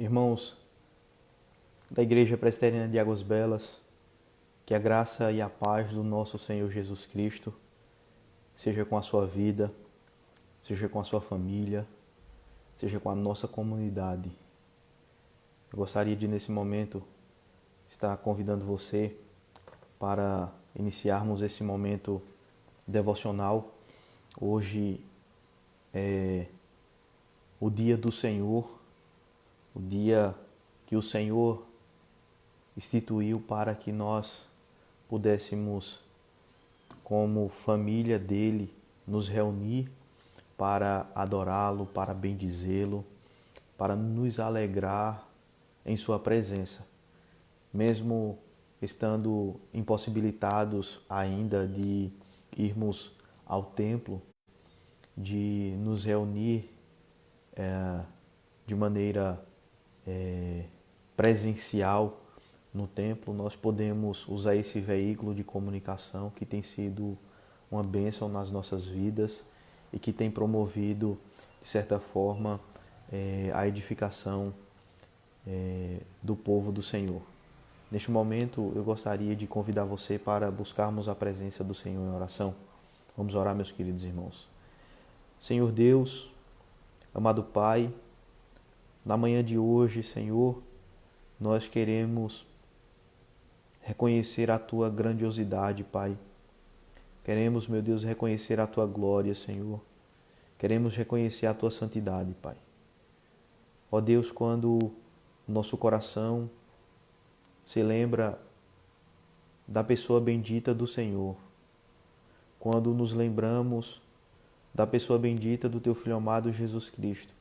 Irmãos da Igreja Presbiteriana de Águas Belas, que a graça e a paz do nosso Senhor Jesus Cristo seja com a sua vida, seja com a sua família, seja com a nossa comunidade. Eu gostaria de, nesse momento, estar convidando você para iniciarmos esse momento devocional. Hoje é o dia do Senhor, o dia que o Senhor instituiu para que nós pudéssemos, como família dele, nos reunir para adorá-lo, para bendizê-lo, para nos alegrar em sua presença. Mesmo estando impossibilitados ainda de irmos ao templo, de nos reunir de maneira presencial no templo, nós podemos usar esse veículo de comunicação que tem sido uma bênção nas nossas vidas e que tem promovido, de certa forma, a edificação do povo do Senhor. Neste momento, eu gostaria de convidar você para buscarmos a presença do Senhor em oração. Vamos orar, meus queridos irmãos. Senhor Deus, amado Pai, na manhã de hoje, Senhor, nós queremos reconhecer a Tua grandiosidade, Pai. Queremos, meu Deus, reconhecer a Tua glória, Senhor. Queremos reconhecer a Tua santidade, Pai. Ó Deus, quando o nosso coração se lembra da pessoa bendita do Senhor, quando nos lembramos da pessoa bendita do Teu Filho amado Jesus Cristo,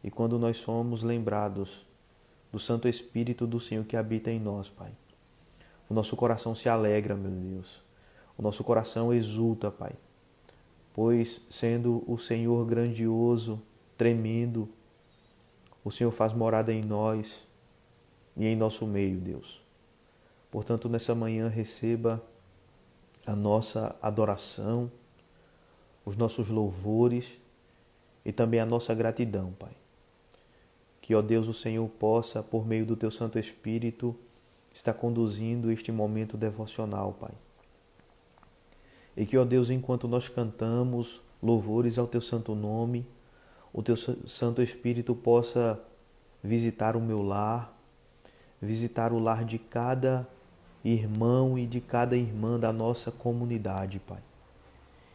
e quando nós somos lembrados do Santo Espírito do Senhor que habita em nós, Pai, o nosso coração se alegra, meu Deus. O nosso coração exulta, Pai, pois sendo o Senhor grandioso, tremendo, o Senhor faz morada em nós e em nosso meio, Deus. Portanto, nessa manhã receba a nossa adoração, os nossos louvores e também a nossa gratidão, Pai. Que, ó Deus, o Senhor possa, por meio do Teu Santo Espírito, estar conduzindo este momento devocional, Pai. E que, ó Deus, enquanto nós cantamos louvores ao Teu santo nome, o Teu Santo Espírito possa visitar o meu lar, visitar o lar de cada irmão e de cada irmã da nossa comunidade, Pai.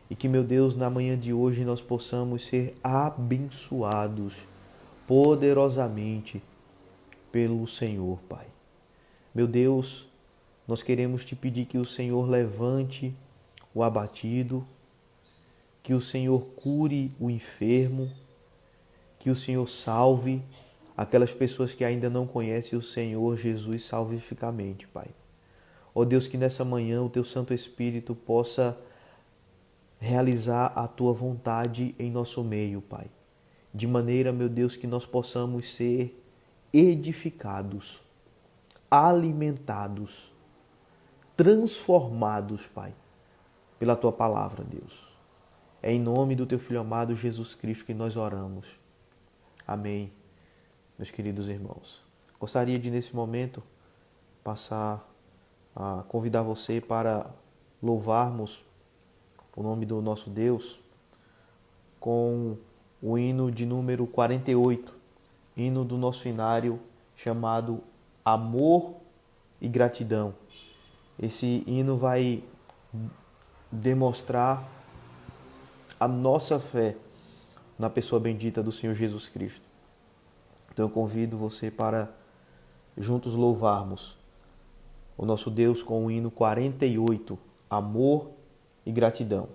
E que, meu Deus, na manhã de hoje nós possamos ser abençoados poderosamente pelo Senhor, Pai. Meu Deus, nós queremos Te pedir que o Senhor levante o abatido, que o Senhor cure o enfermo, que o Senhor salve aquelas pessoas que ainda não conhecem o Senhor Jesus salvificamente, Pai. Ó Deus, que nessa manhã o Teu Santo Espírito possa realizar a Tua vontade em nosso meio, Pai. De maneira, meu Deus, que nós possamos ser edificados, alimentados, transformados, Pai, pela Tua palavra, Deus. É em nome do Teu Filho amado Jesus Cristo que nós oramos. Amém, meus queridos irmãos. Gostaria de, nesse momento, passar a convidar você para louvarmos o nome do nosso Deus com o hino de número 48, hino do nosso inário chamado Amor e Gratidão. Esse hino vai demonstrar a nossa fé na pessoa bendita do Senhor Jesus Cristo. Então eu convido você para juntos louvarmos o nosso Deus com o hino 48, Amor e Gratidão.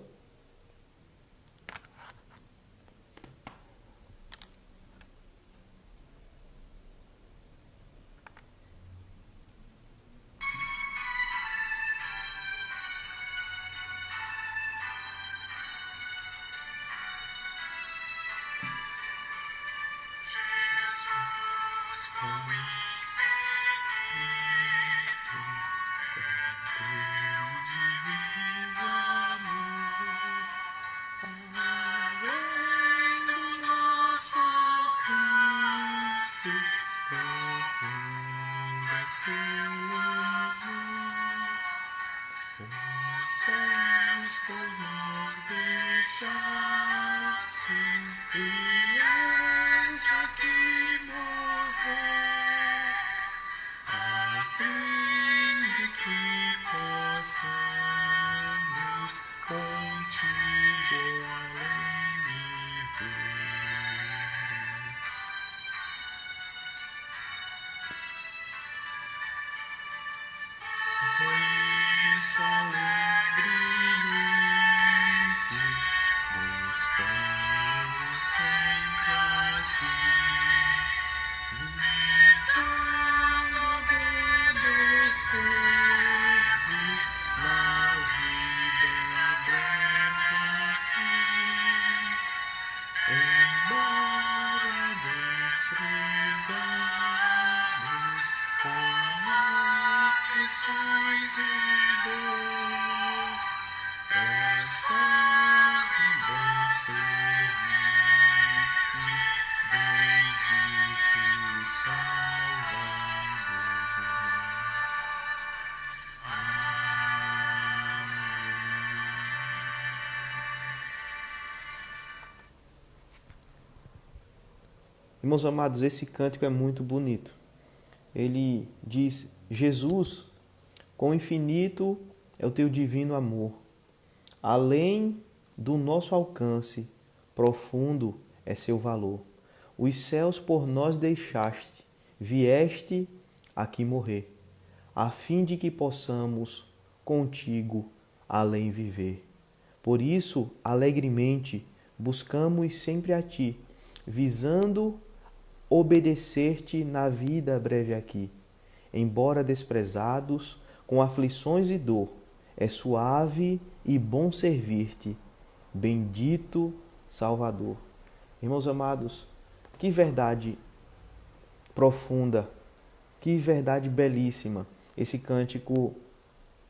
Os céus por nós deixaste, vieste aqui morrer, a fim de que possamos contigo além viver. Por isso alegremente buscamos sempre a ti, visando obedecer-te na vida breve aqui. Embora desprezados com aflições e dor, és suave e bom servir-te, bendito Salvador. Irmãos amados, esse cântico é muito bonito. Ele diz: Jesus, quão infinito é o teu divino amor. Além do nosso alcance, profundo é seu valor. Os céus por nós deixaste, vieste aqui morrer, a fim de que possamos contigo além viver. Por isso, alegremente, buscamos sempre a ti, visando obedecer-te na vida breve aqui. Embora desprezados, com aflições e dor, é suave e bom servir-te, bendito Salvador. Irmãos amados, que verdade profunda, que verdade belíssima esse cântico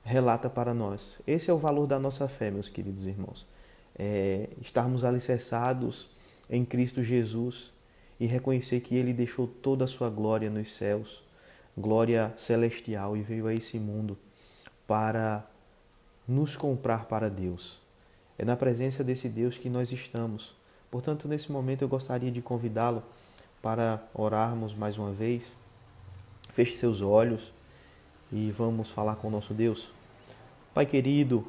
relata para nós. Esse é o valor da nossa fé, meus queridos irmãos. Estarmos alicerçados em Cristo Jesus e reconhecer que Ele deixou toda a sua glória nos céus, glória celestial, e veio a esse mundo para nos comprar para Deus. É na presença desse Deus que nós estamos. Portanto, nesse momento eu gostaria de convidá-lo para orarmos mais uma vez. Feche seus olhos e vamos falar com o nosso Deus. Pai querido,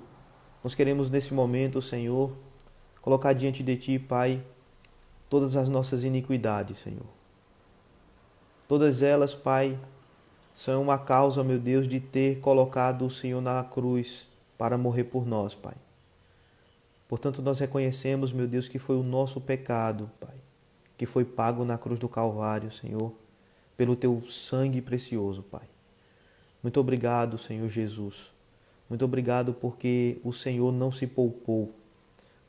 nós queremos nesse momento, Senhor, colocar diante de Ti, Pai, todas as nossas iniquidades, Senhor. Todas elas, Pai, são a causa, meu Deus, de ter colocado o Senhor na cruz para morrer por nós, Pai. Portanto, nós reconhecemos, meu Deus, que foi o nosso pecado, Pai, que foi pago na cruz do Calvário, Senhor, pelo Teu sangue precioso, Pai. Muito obrigado, Senhor Jesus. Muito obrigado porque o Senhor não se poupou.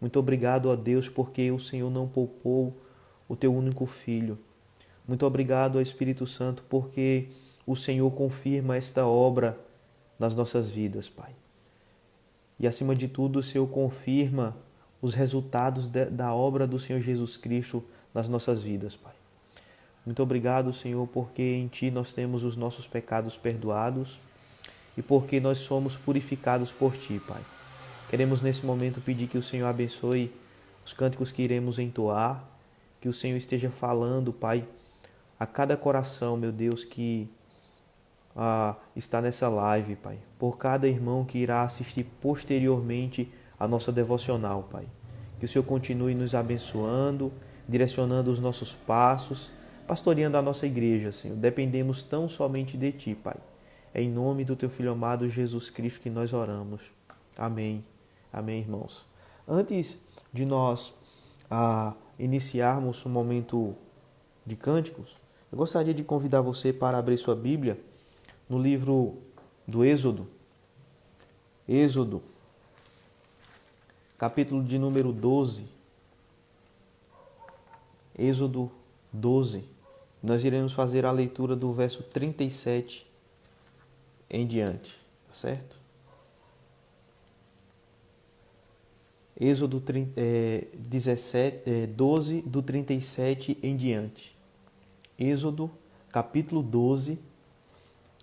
Muito obrigado a Deus porque o Senhor não poupou o Teu único Filho. Muito obrigado ao Espírito Santo porque o Senhor confirma esta obra nas nossas vidas, Pai. E acima de tudo, o Senhor confirma os resultados da obra do Senhor Jesus Cristo nas nossas vidas, Pai. Muito obrigado, Senhor, porque em Ti nós temos os nossos pecados perdoados e porque nós somos purificados por Ti, Pai. Queremos nesse momento pedir que o Senhor abençoe os cânticos que iremos entoar, que o Senhor esteja falando, Pai, a cada coração, meu Deus, que está nessa live, Pai, por cada irmão que irá assistir posteriormente a nossa devocional, Pai. Que o Senhor continue nos abençoando, direcionando os nossos passos, pastoreando a nossa igreja, Senhor. Dependemos tão somente de Ti, Pai. É em nome do Teu Filho amado Jesus Cristo que nós oramos. Amém. Amém, irmãos. Antes de nós iniciarmos um momento de cânticos, eu gostaria de convidar você para abrir sua Bíblia no livro do Êxodo. Êxodo, capítulo de número 12. Êxodo 12. Nós iremos fazer a leitura do verso 37 em diante, tá certo? Êxodo 12, do 37 em diante. Êxodo, capítulo 12,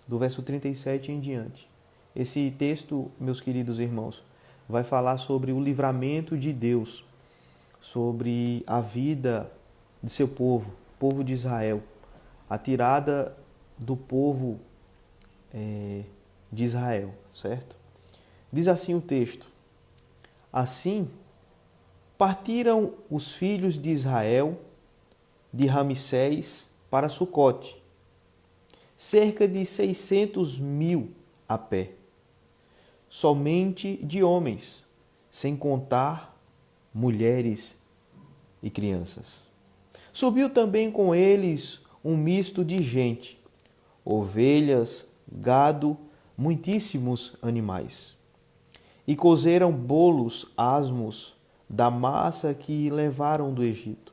do verso 37 em diante. Esse texto, meus queridos irmãos, vai falar sobre o livramento de Deus, sobre a vida de seu povo, povo de Israel, a tirada do povo de Israel, certo? Diz assim o texto: assim partiram os filhos de Israel de Ramsés para Sucote, cerca de 600.000 a pé, somente de homens, sem contar mulheres e crianças. Subiu também com eles um misto de gente, ovelhas, gado, muitíssimos animais. E cozeram bolos asmos da massa que levaram do Egito,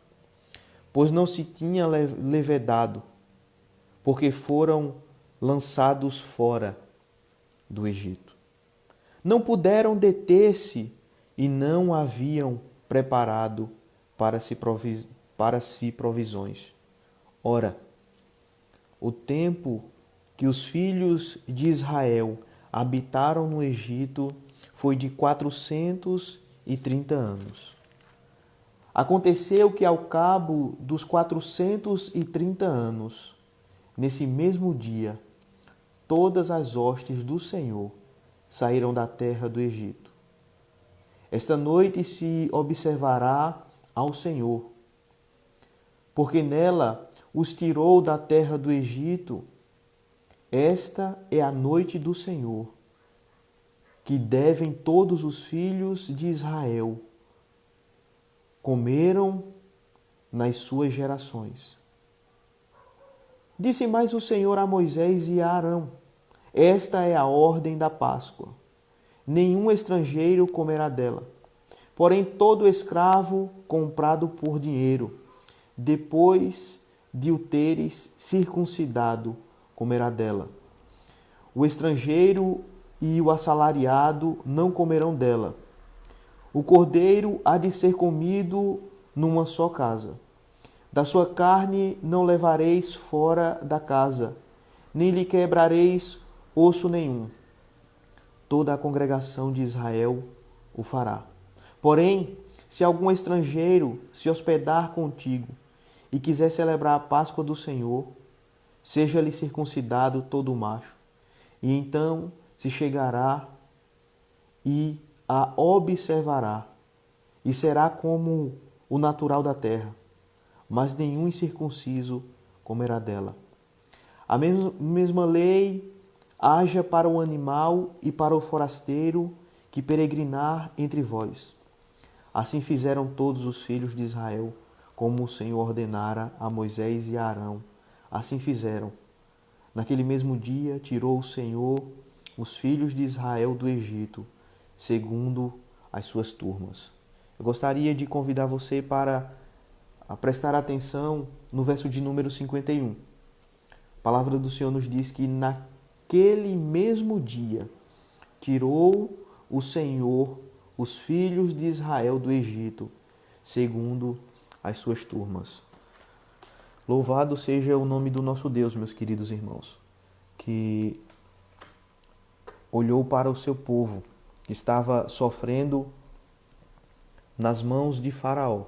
pois não se tinha levedado, porque foram lançados fora do Egito. Não puderam deter-se e não haviam preparado para si provisões. Ora, o tempo que os filhos de Israel habitaram no Egito foi de 430 anos. Aconteceu que ao cabo dos 430 anos, nesse mesmo dia, todas as hostes do Senhor saíram da terra do Egito. Esta noite se observará ao Senhor, porque nela os tirou da terra do Egito. Esta é a noite do Senhor, que devem todos os filhos de Israel. Comeram nas suas gerações. Disse mais o Senhor a Moisés e a Arão: esta é a ordem da Páscoa. Nenhum estrangeiro comerá dela. Porém, todo escravo comprado por dinheiro, depois de o teres circuncidado, comerá dela. O estrangeiro e o assalariado não comerão dela. O cordeiro há de ser comido numa só casa. Da sua carne não levareis fora da casa, nem lhe quebrareis osso nenhum. Toda a congregação de Israel o fará. Porém, se algum estrangeiro se hospedar contigo e quiser celebrar a Páscoa do Senhor, seja-lhe circuncidado todo o macho, e então se chegará e a observará, e será como o natural da terra, mas nenhum incircunciso comerá dela. A mesma lei haja para o animal e para o forasteiro que peregrinar entre vós. Assim fizeram todos os filhos de Israel, como o Senhor ordenara a Moisés e a Arão. Assim fizeram. Naquele mesmo dia tirou o Senhor os filhos de Israel do Egito, segundo as suas turmas. Eu gostaria de convidar você para prestar atenção no verso de número 51. A palavra do Senhor nos diz que naquele mesmo dia tirou o Senhor os filhos de Israel do Egito, segundo as suas turmas. Louvado seja o nome do nosso Deus, meus queridos irmãos, que olhou para o seu povo, que estava sofrendo nas mãos de Faraó,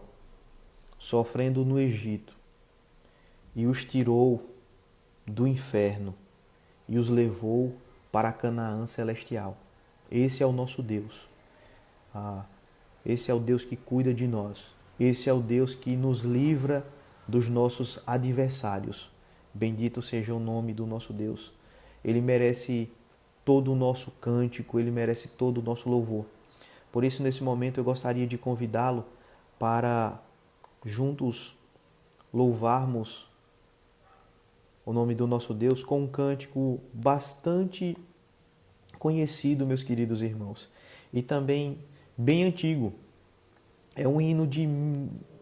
sofrendo no Egito, e os tirou do inferno e os levou para a Canaã celestial. Esse é o nosso Deus. Esse é o Deus que cuida de nós. Esse é o Deus que nos livra dos nossos adversários. Bendito seja o nome do nosso Deus. Ele merece todo o nosso cântico, Ele merece todo o nosso louvor. Por isso, nesse momento, eu gostaria de convidá-lo para juntos louvarmos o nome do nosso Deus com um cântico bastante conhecido, meus queridos irmãos, e também bem antigo. É um hino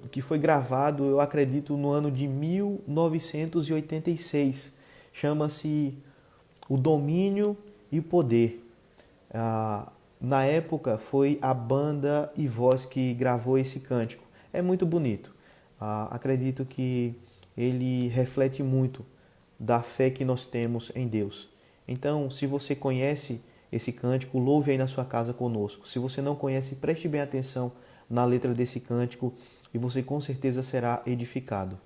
que foi gravado, eu acredito, no ano de 1986. Chama-se O Domínio e o Poder. Na época foi a banda e voz que gravou esse cântico. É muito bonito. Acredito que ele reflete muito da fé que nós temos em Deus. Então, se você conhece esse cântico, louve aí na sua casa conosco. Se você não conhece, preste bem atenção na letra desse cântico e você com certeza será edificado.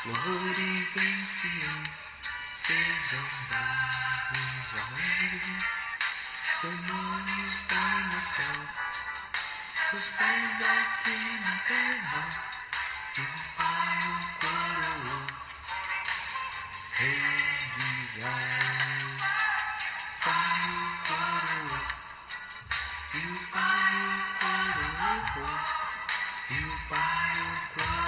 Louvores em Sião sejam dados a Ele. Seu nome está no céu, seus pés aqui na terra. E o Pai o coroou, Rei de Israel. Pai o coroou, e o Pai o coroou, e o Pai o coroou.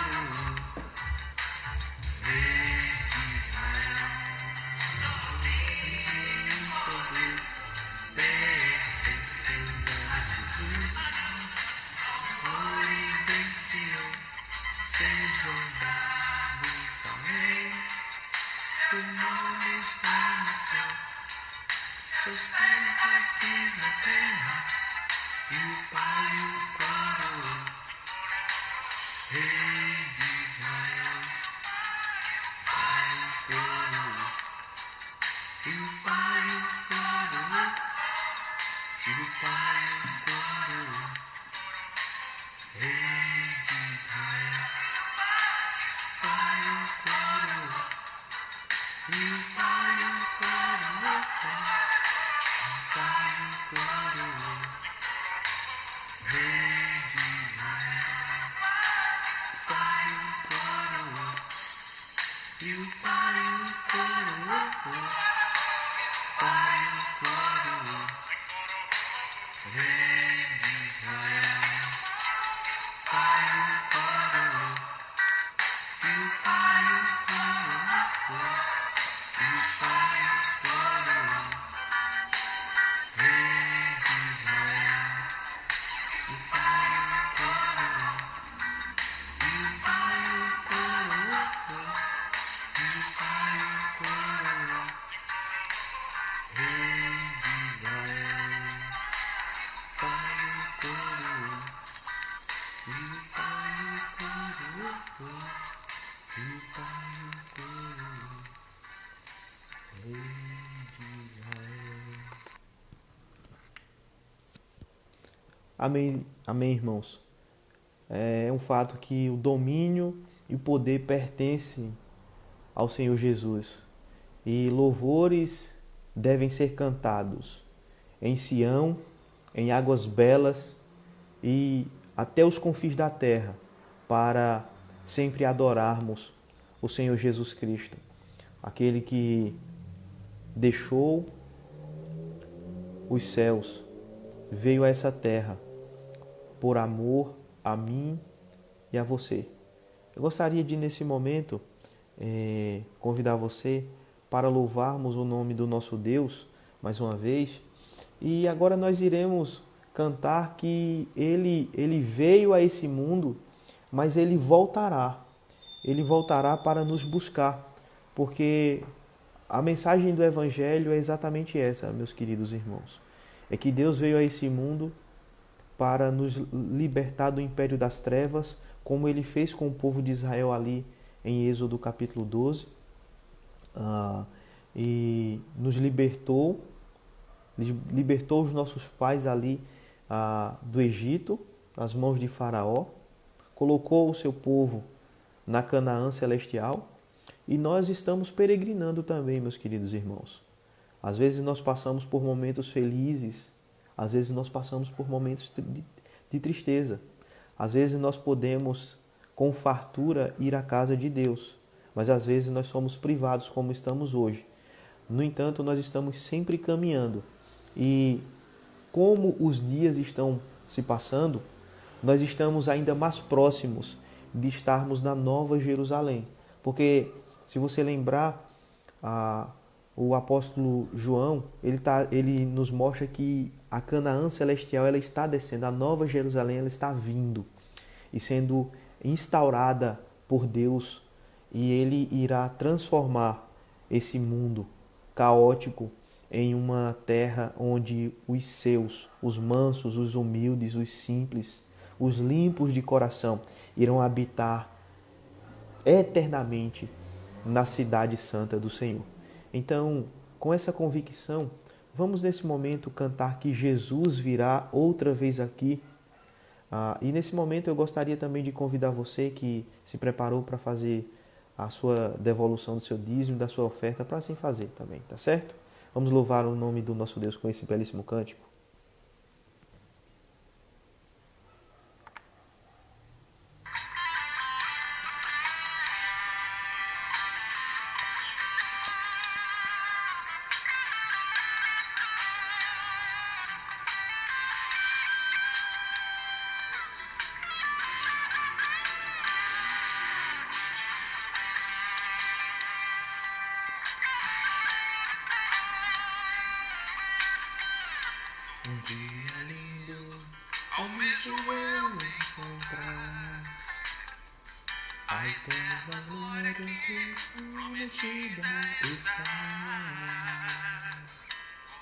Seus pés aqui na terra, e o Pai o coroou, Rei de Israel. Pai o coroou, e o Pai o coroou, e o Pai o coroou, Rei de Israel. Pai o coroou, e o Pai o coroou. Pai o coroou, Rei de Israel. Pai o coroou, e o Pai o coroou. Pai o coroou, Rei de Israel. Pai o coroou, e o Pai o coroou. E o Pai o coroou, Rei de Israel. O Pai o coroou, e o Pai o coroou. E o Pai o coroou, Rei de Israel. Pai o coroou, e o Pai o coroou. E o Pai o coroou, Rei de Israel. Amém, amém, irmãos. É um fato que o domínio e o poder pertencem ao Senhor Jesus. E louvores devem ser cantados em Sião, em águas belas e até os confins da terra, para sempre adorarmos o Senhor Jesus Cristo, aquele que deixou os céus, veio a essa terra por amor a mim e a você. Eu gostaria de, nesse momento, convidar você para louvarmos o nome do nosso Deus mais uma vez. E agora nós iremos cantar que Ele veio a esse mundo, mas Ele voltará. Ele voltará para nos buscar, porque a mensagem do Evangelho é exatamente essa, meus queridos irmãos. É que Deus veio a esse mundo para nos libertar do império das trevas, como Ele fez com o povo de Israel ali em Êxodo capítulo 12. E nos libertou os nossos pais ali do Egito, nas mãos de Faraó, colocou o seu povo na Canaã celestial, e nós estamos peregrinando também, meus queridos irmãos. Às vezes nós passamos por momentos felizes, às vezes nós passamos por momentos de tristeza, às vezes nós podemos com fartura ir à casa de Deus, mas às vezes nós somos privados como estamos hoje. No entanto, nós estamos sempre caminhando, e como os dias estão se passando, nós estamos ainda mais próximos de estarmos na Nova Jerusalém. Porque, se você lembrar, o apóstolo João, ele nos mostra que a Canaã celestial ela está descendo, a Nova Jerusalém ela está vindo e sendo instaurada por Deus, e ele irá transformar esse mundo caótico em uma terra onde os seus, os mansos, os humildes, os simples, os limpos de coração, irão habitar eternamente na cidade santa do Senhor. Então, com essa convicção, vamos nesse momento cantar que Jesus virá outra vez aqui. E nesse momento eu gostaria também de convidar você que se preparou para fazer a sua devolução do seu dízimo, da sua oferta, para assim fazer também, tá certo? Vamos louvar o nome do nosso Deus com esse belíssimo cântico. Um dia lindo, almejo eu encontrar a eterna glória que prometida está.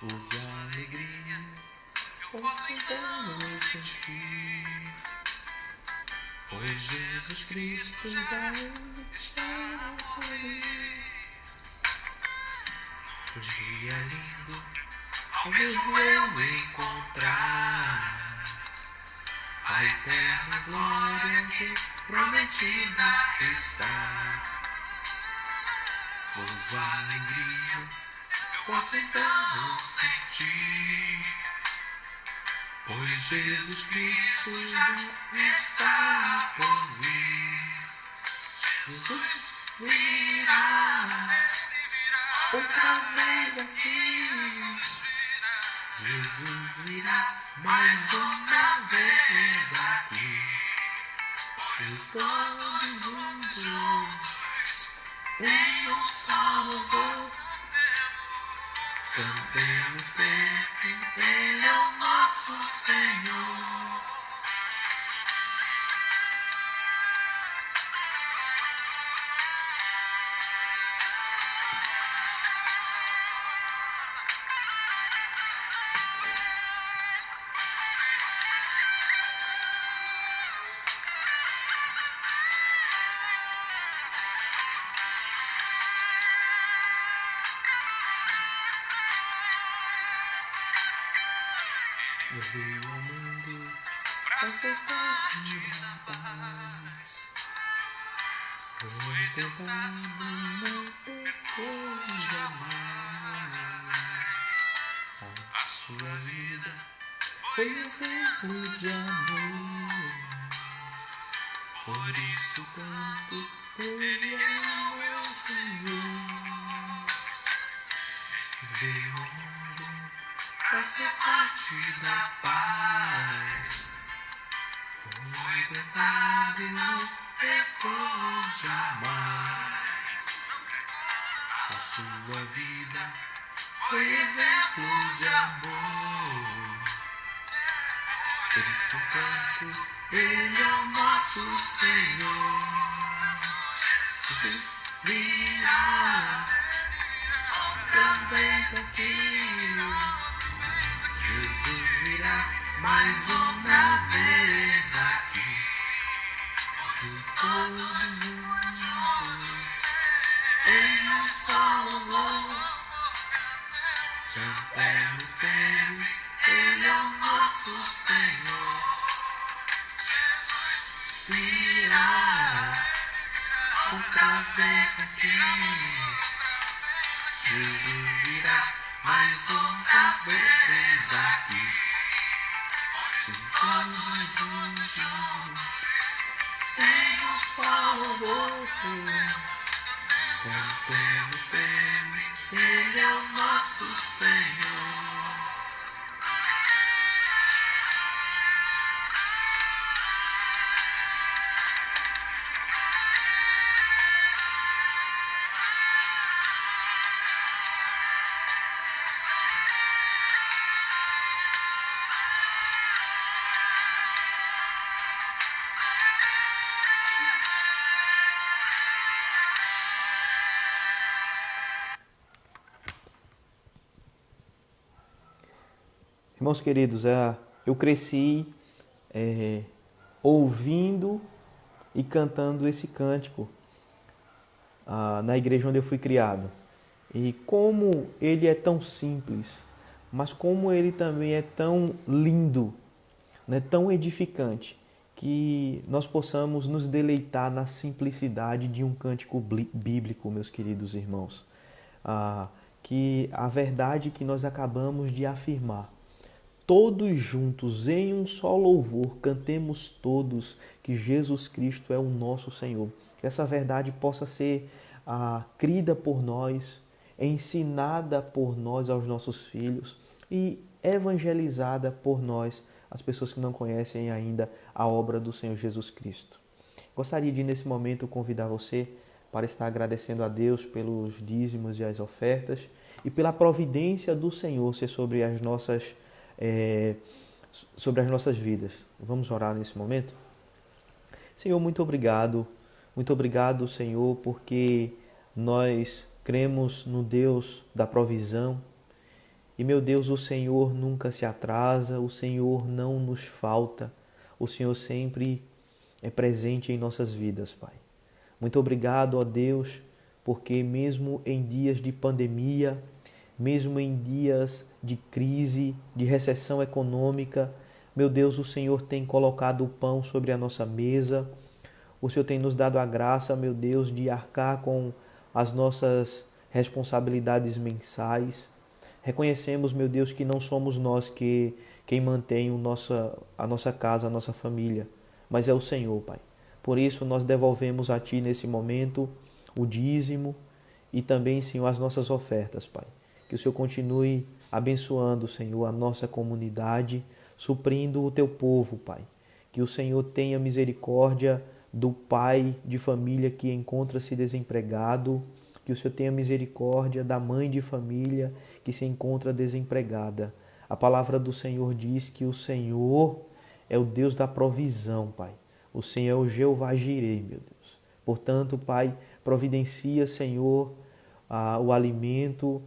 Luz e alegria, eu posso então sentir, pois Jesus Cristo vai estar ali. Um dia lindo, almejo eu encontrar a eterna glória que prometida está. Luz, alegria, eu posso então sentir, pois Jesus Cristo já está por vir. Jesus virá outra vez aqui. Jesus virá mais uma vez aqui, pois todos juntos em um só louvor cantemos sempre, Ele é o nosso Senhor. Eu veio ao mundo pra ser parte da paz. Foi tentado, não pecou jamais. A sua vida foi exemplo de amor. Por isso canto, Ele é o meu Senhor. Veio ao mundo pra ser parte da paz. Foi tentado e não pecou jamais. A sua vida foi exemplo de amor. Por isso canto, Ele é o nosso Senhor. Jesus virá outra vez aqui. Jesus virá mais uma vez aqui. E todos juntos em um só louvor cantemos sempre, Ele é o nosso Senhor. Jesus virá outra vez aqui. Jesus virá mais uma vez aqui. Todos juntos em um só louvor cantemos sempre, Ele é o nosso Senhor. Irmãos queridos, eu cresci ouvindo e cantando esse cântico na igreja onde eu fui criado. E como ele é tão simples, mas como ele também é tão lindo, né, tão edificante, que nós possamos nos deleitar na simplicidade de um cântico bíblico, meus queridos irmãos. Que a verdade que nós acabamos de afirmar, todos juntos em um só louvor, cantemos todos que Jesus Cristo é o nosso Senhor. Que essa verdade possa ser crida por nós, ensinada por nós aos nossos filhos e evangelizada por nós, as pessoas que não conhecem ainda a obra do Senhor Jesus Cristo. Gostaria de, nesse momento, convidar você para estar agradecendo a Deus pelos dízimos e as ofertas e pela providência do Senhor ser sobre as nossas vidas. Vamos orar nesse momento? Senhor, muito obrigado, Senhor, porque nós cremos no Deus da provisão e, meu Deus, o Senhor nunca se atrasa, o Senhor não nos falta, o Senhor sempre é presente em nossas vidas, Pai. Muito obrigado, ó Deus, porque mesmo em dias de pandemia, mesmo em dias de crise, de recessão econômica, meu Deus, o Senhor tem colocado o pão sobre a nossa mesa, o Senhor tem nos dado a graça, meu Deus, de arcar com as nossas responsabilidades mensais. Reconhecemos, meu Deus, que não somos nós quem mantém a nossa casa, a nossa família, mas é o Senhor, Pai. Por isso, nós devolvemos a Ti nesse momento o dízimo e também, Senhor, as nossas ofertas, Pai. Que o Senhor continue abençoando, Senhor, a nossa comunidade, suprindo o Teu povo, Pai. Que o Senhor tenha misericórdia do pai de família que encontra-se desempregado. Que o Senhor tenha misericórdia da mãe de família que se encontra desempregada. A palavra do Senhor diz que o Senhor é o Deus da provisão, Pai. O Senhor é o Jeová Jireh, meu Deus. Portanto, Pai, providencia, Senhor, o alimento,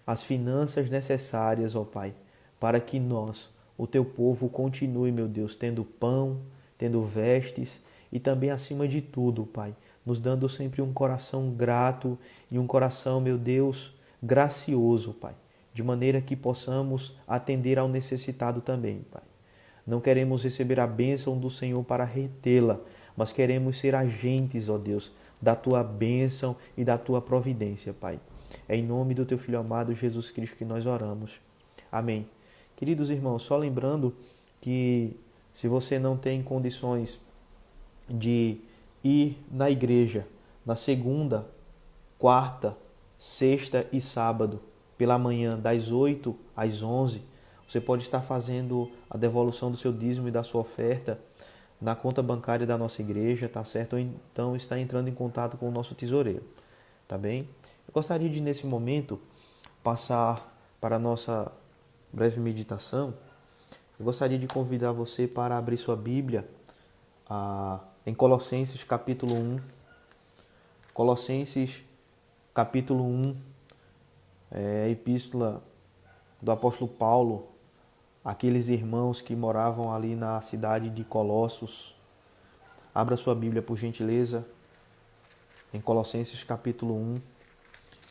as finanças necessárias, ó Pai, para que nós, o Teu povo, continue, meu Deus, tendo pão, tendo vestes e também, acima de tudo, Pai, nos dando sempre um coração grato e um coração, meu Deus, gracioso, Pai, de maneira que possamos atender ao necessitado também, Pai. Não queremos receber a bênção do Senhor para retê-la, mas queremos ser agentes, ó Deus, da Tua bênção e da Tua providência, Pai. É em nome do Teu Filho amado, Jesus Cristo, que nós oramos. Amém. Queridos irmãos, só lembrando que se você não tem condições de ir na igreja na segunda, quarta, sexta e sábado, pela manhã, das 8 às 11, você pode estar fazendo a devolução do seu dízimo e da sua oferta na conta bancária da nossa igreja, tá certo? Ou então está entrando em contato com o nosso tesoureiro, tá bem? Eu gostaria de, nesse momento, passar para a nossa breve meditação. Eu gostaria de convidar você para abrir sua Bíblia em Colossenses capítulo 1. Colossenses capítulo 1 é a epístola do apóstolo Paulo àqueles irmãos que moravam ali na cidade de Colossos. Abra sua Bíblia, por gentileza, em Colossenses capítulo 1.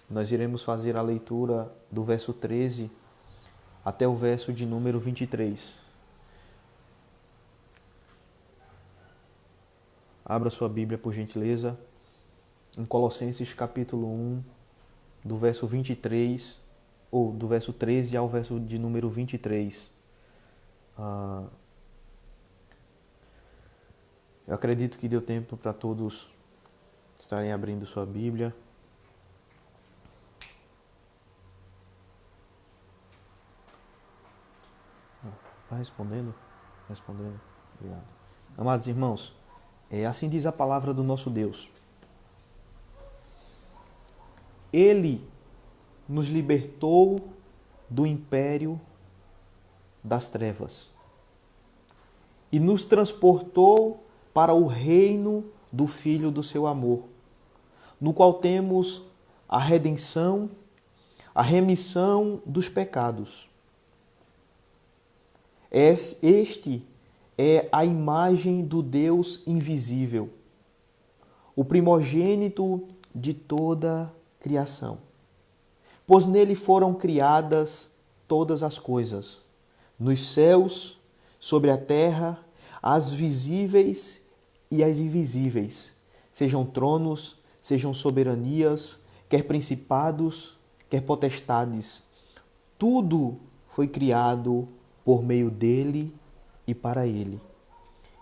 Nós iremos fazer a leitura do verso 13 até o verso de número 23. Abra sua Bíblia, por gentileza, em Colossenses capítulo 1, do verso 23, ou do verso 13 ao verso de número 23. Eu acredito que deu tempo para todos estarem abrindo sua Bíblia. Está respondendo? Respondendo. Obrigado. Amados irmãos, assim diz a palavra do nosso Deus. Ele nos libertou do império das trevas e nos transportou para o reino do Filho do seu amor, no qual temos a redenção, a remissão dos pecados. Este é a imagem do Deus invisível, o primogênito de toda a criação. Pois nele foram criadas todas as coisas, nos céus, sobre a terra, as visíveis e as invisíveis, sejam tronos, sejam soberanias, quer principados, quer potestades. Tudo foi criado por meio dele e para ele.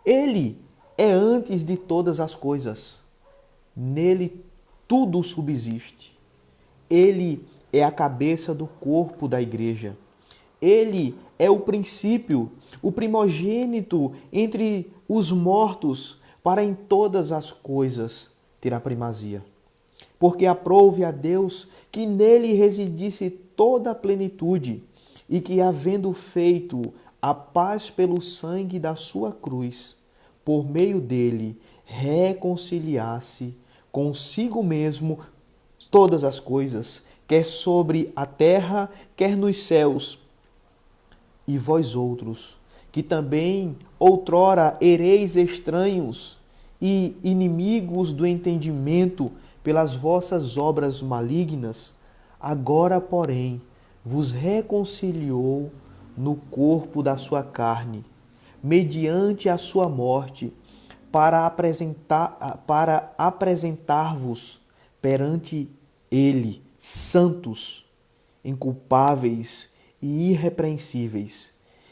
Ele é antes de todas as coisas. Nele tudo subsiste. Ele é a cabeça do corpo da igreja. Ele é o princípio, o primogênito entre os mortos, para em todas as coisas ter a primazia. Porque aprouve a Deus que nele residisse toda a plenitude, e que, havendo feito a paz pelo sangue da sua cruz, por meio dele reconciliasse consigo mesmo todas as coisas, quer sobre a terra, quer nos céus. E vós outros, que também outrora ereis estranhos e inimigos do entendimento pelas vossas obras malignas, agora, porém, vos reconciliou no corpo da sua carne, mediante a sua morte, para apresentar-vos perante ele santos, inculpáveis e irrepreensíveis,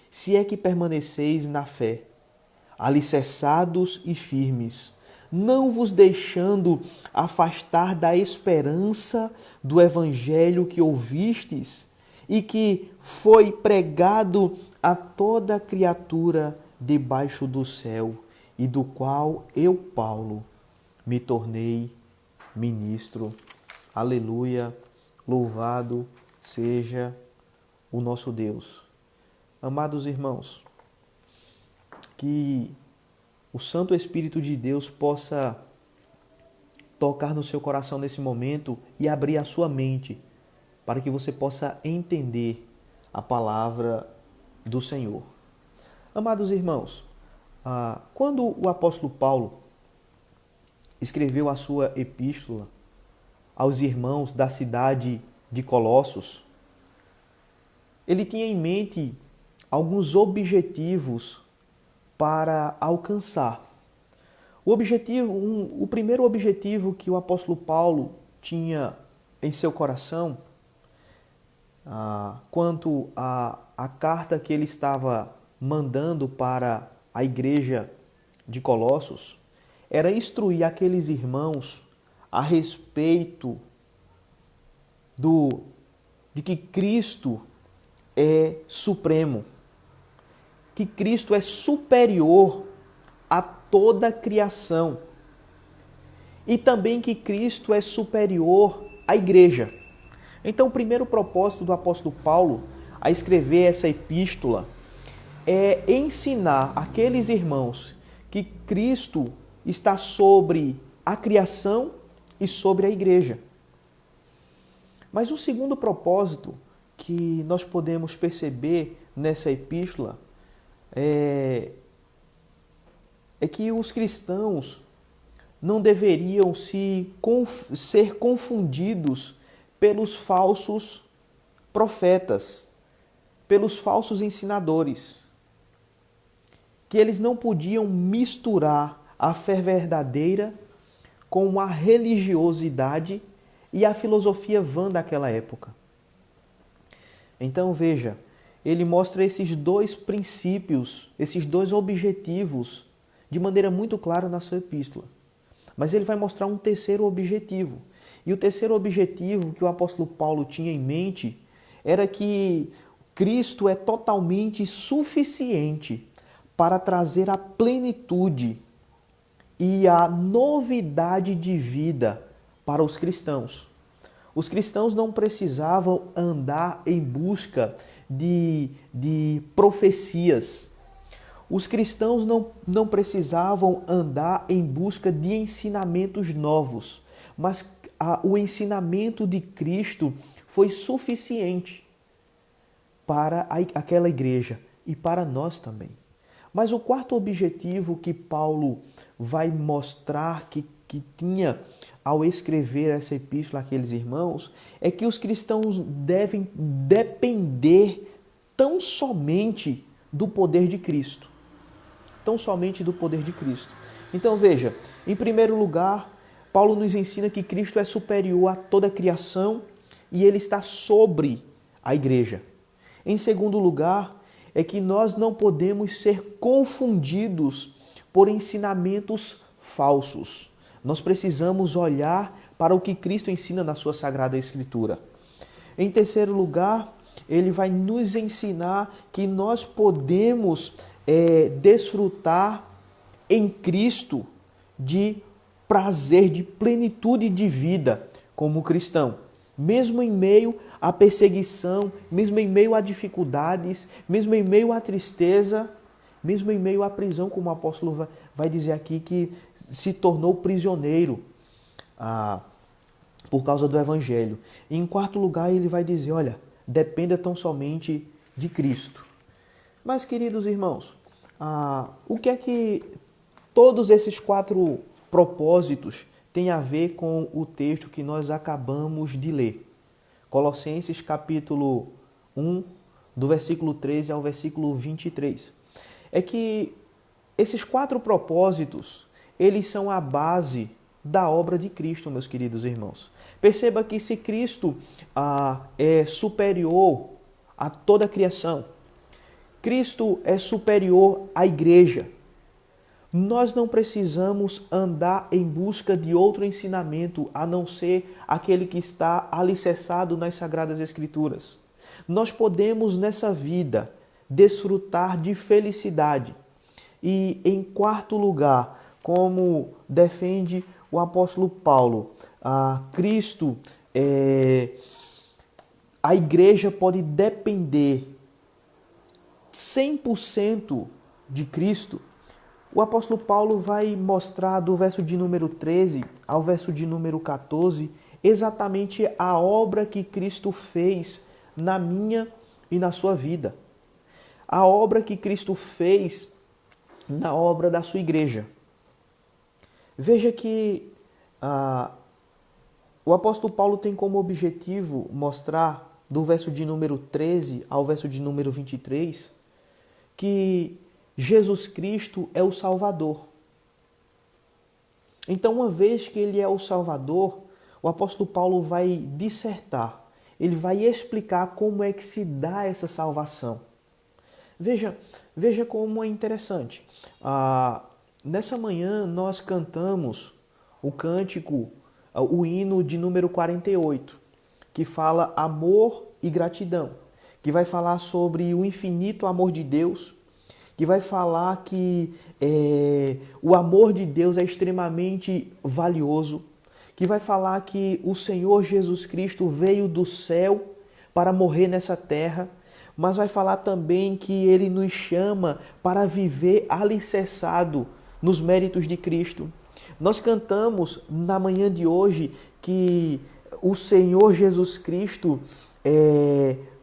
se é que permaneceis na fé, alicerçados e firmes, não vos deixando afastar da esperança do evangelho que ouvistes e que foi pregado a toda criatura debaixo do céu, e do qual eu, Paulo, me tornei ministro. Aleluia, louvado seja o nosso Deus. Amados irmãos, que o Santo Espírito de Deus possa tocar no seu coração nesse momento e abrir a sua mente para que você possa entender a palavra do Senhor. Amados irmãos, quando o apóstolo Paulo escreveu a sua epístola aos irmãos da cidade de Colossos, ele tinha em mente alguns objetivos para alcançar. O primeiro objetivo que o apóstolo Paulo tinha em seu coração, quanto à carta que ele estava mandando para a igreja de Colossos, era instruir aqueles irmãos a respeito de que Cristo é supremo, que Cristo é superior a toda a criação e também que Cristo é superior à igreja. Então, o primeiro propósito do apóstolo Paulo a escrever essa epístola é ensinar aqueles irmãos que Cristo está sobre a criação e sobre a igreja. Mas o segundo propósito que nós podemos perceber nessa epístola é que os cristãos não deveriam ser confundidos pelos falsos profetas, pelos falsos ensinadores, que eles não podiam misturar a fé verdadeira com a religiosidade e a filosofia vã daquela época. Então veja, ele mostra esses dois princípios, esses dois objetivos de maneira muito clara na sua epístola. Mas ele vai mostrar um terceiro objetivo. E o terceiro objetivo que o apóstolo Paulo tinha em mente era que Cristo é totalmente suficiente para trazer a plenitude e a novidade de vida para os cristãos. Os cristãos não precisavam andar em busca de profecias. Os cristãos não precisavam andar em busca de ensinamentos novos, mas o ensinamento de Cristo foi suficiente para aquela igreja e para nós também. Mas o quarto objetivo que Paulo vai mostrar que tinha ao escrever essa epístola àqueles irmãos é que os cristãos devem depender tão somente do poder de Cristo. Tão somente do poder de Cristo. Então veja, em primeiro lugar, Paulo nos ensina que Cristo é superior a toda a criação e ele está sobre a igreja. Em segundo lugar, é que nós não podemos ser confundidos por ensinamentos falsos. Nós precisamos olhar para o que Cristo ensina na sua Sagrada Escritura. Em terceiro lugar, ele vai nos ensinar que nós podemos desfrutar em Cristo de prazer, de plenitude de vida como cristão. Mesmo em meio à perseguição, mesmo em meio a dificuldades, mesmo em meio à tristeza, mesmo em meio à prisão, como o apóstolo vai dizer aqui, que se tornou prisioneiro por causa do Evangelho. E em quarto lugar, ele vai dizer, olha, dependa tão somente de Cristo. Mas, queridos irmãos, o que é que todos esses quatro propósitos têm a ver com o texto que nós acabamos de ler? Colossenses capítulo 1, do versículo 13 ao versículo 23. É que esses quatro propósitos, eles são a base da obra de Cristo, meus queridos irmãos. Perceba que se Cristo é superior a toda a criação, Cristo é superior à igreja, nós não precisamos andar em busca de outro ensinamento a não ser aquele que está alicerçado nas Sagradas Escrituras. Nós podemos nessa vida desfrutar de felicidade. E em quarto lugar, como defende o apóstolo Paulo, Cristo, a igreja pode depender 100% de Cristo. O apóstolo Paulo vai mostrar do verso de número 13 ao verso de número 14 exatamente a obra que Cristo fez na minha e na sua vida. A obra que Cristo fez na obra da sua igreja. Veja que o apóstolo Paulo tem como objetivo mostrar do verso de número 13 ao verso de número 23 que Jesus Cristo é o Salvador. Então, uma vez que ele é o Salvador, o apóstolo Paulo vai dissertar, ele vai explicar como é que se dá essa salvação. Veja como é interessante. Nessa manhã nós cantamos o cântico, o hino de número 48, que fala amor e gratidão, que vai falar sobre o infinito amor de Deus, que vai falar que o amor de Deus é extremamente valioso, que vai falar que o Senhor Jesus Cristo veio do céu para morrer nessa terra, mas vai falar também que Ele nos chama para viver alicerçado nos méritos de Cristo. Nós cantamos na manhã de hoje que o Senhor Jesus Cristo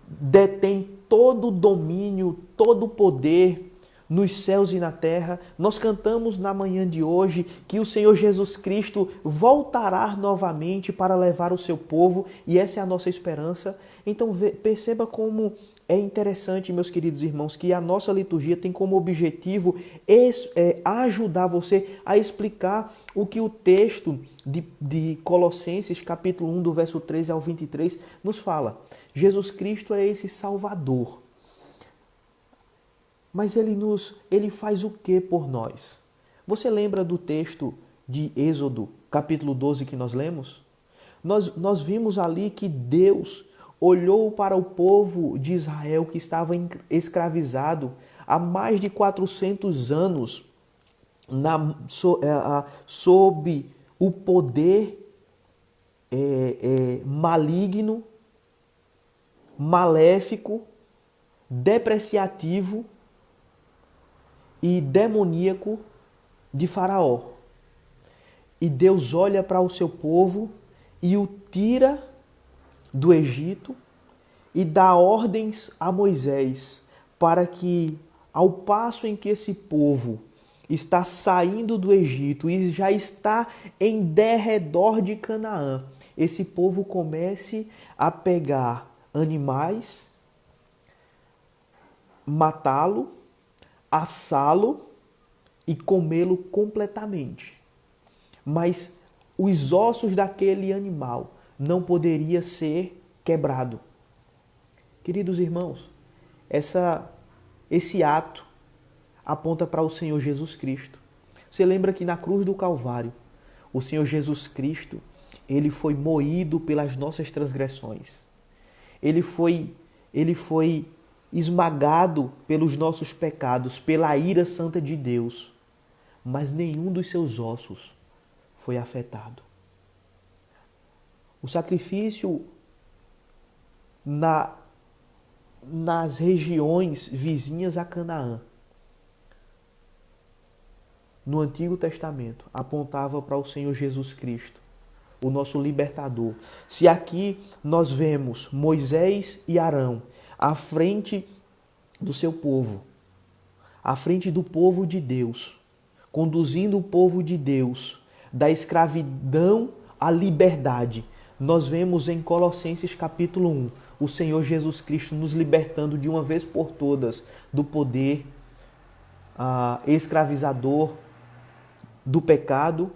detém todo o domínio, todo o poder nos céus e na terra. Nós cantamos na manhã de hoje que o Senhor Jesus Cristo voltará novamente para levar o seu povo, e essa é a nossa esperança. Então perceba como é interessante, meus queridos irmãos, que a nossa liturgia tem como objetivo ajudar você a explicar o que o texto de Colossenses, capítulo 1, do verso 13 ao 23, nos fala. Jesus Cristo é esse Salvador. Mas ele faz o que por nós? Você lembra do texto de Êxodo, capítulo 12, que nós lemos? Nós vimos ali que Deus olhou para o povo de Israel que estava escravizado há mais de 400 anos sob o poder maligno, maléfico, depreciativo e demoníaco de Faraó. E Deus olha para o seu povo e o tira do Egito e dá ordens a Moisés para que, ao passo em que esse povo está saindo do Egito e já está em derredor de Canaã, esse povo comece a pegar animais, matá-lo, assá-lo e comê-lo completamente. Mas os ossos daquele animal não poderia ser quebrado. Queridos irmãos, esse ato aponta para o Senhor Jesus Cristo. Você lembra que na cruz do Calvário, o Senhor Jesus Cristo, ele foi moído pelas nossas transgressões. Ele foi esmagado pelos nossos pecados, pela ira santa de Deus. Mas nenhum dos seus ossos foi afetado. O sacrifício nas regiões vizinhas a Canaã, no Antigo Testamento, apontava para o Senhor Jesus Cristo, o nosso libertador. Se aqui nós vemos Moisés e Arão à frente do seu povo, à frente do povo de Deus, conduzindo o povo de Deus da escravidão à liberdade, nós vemos em Colossenses capítulo 1, o Senhor Jesus Cristo nos libertando de uma vez por todas do poder escravizador do pecado,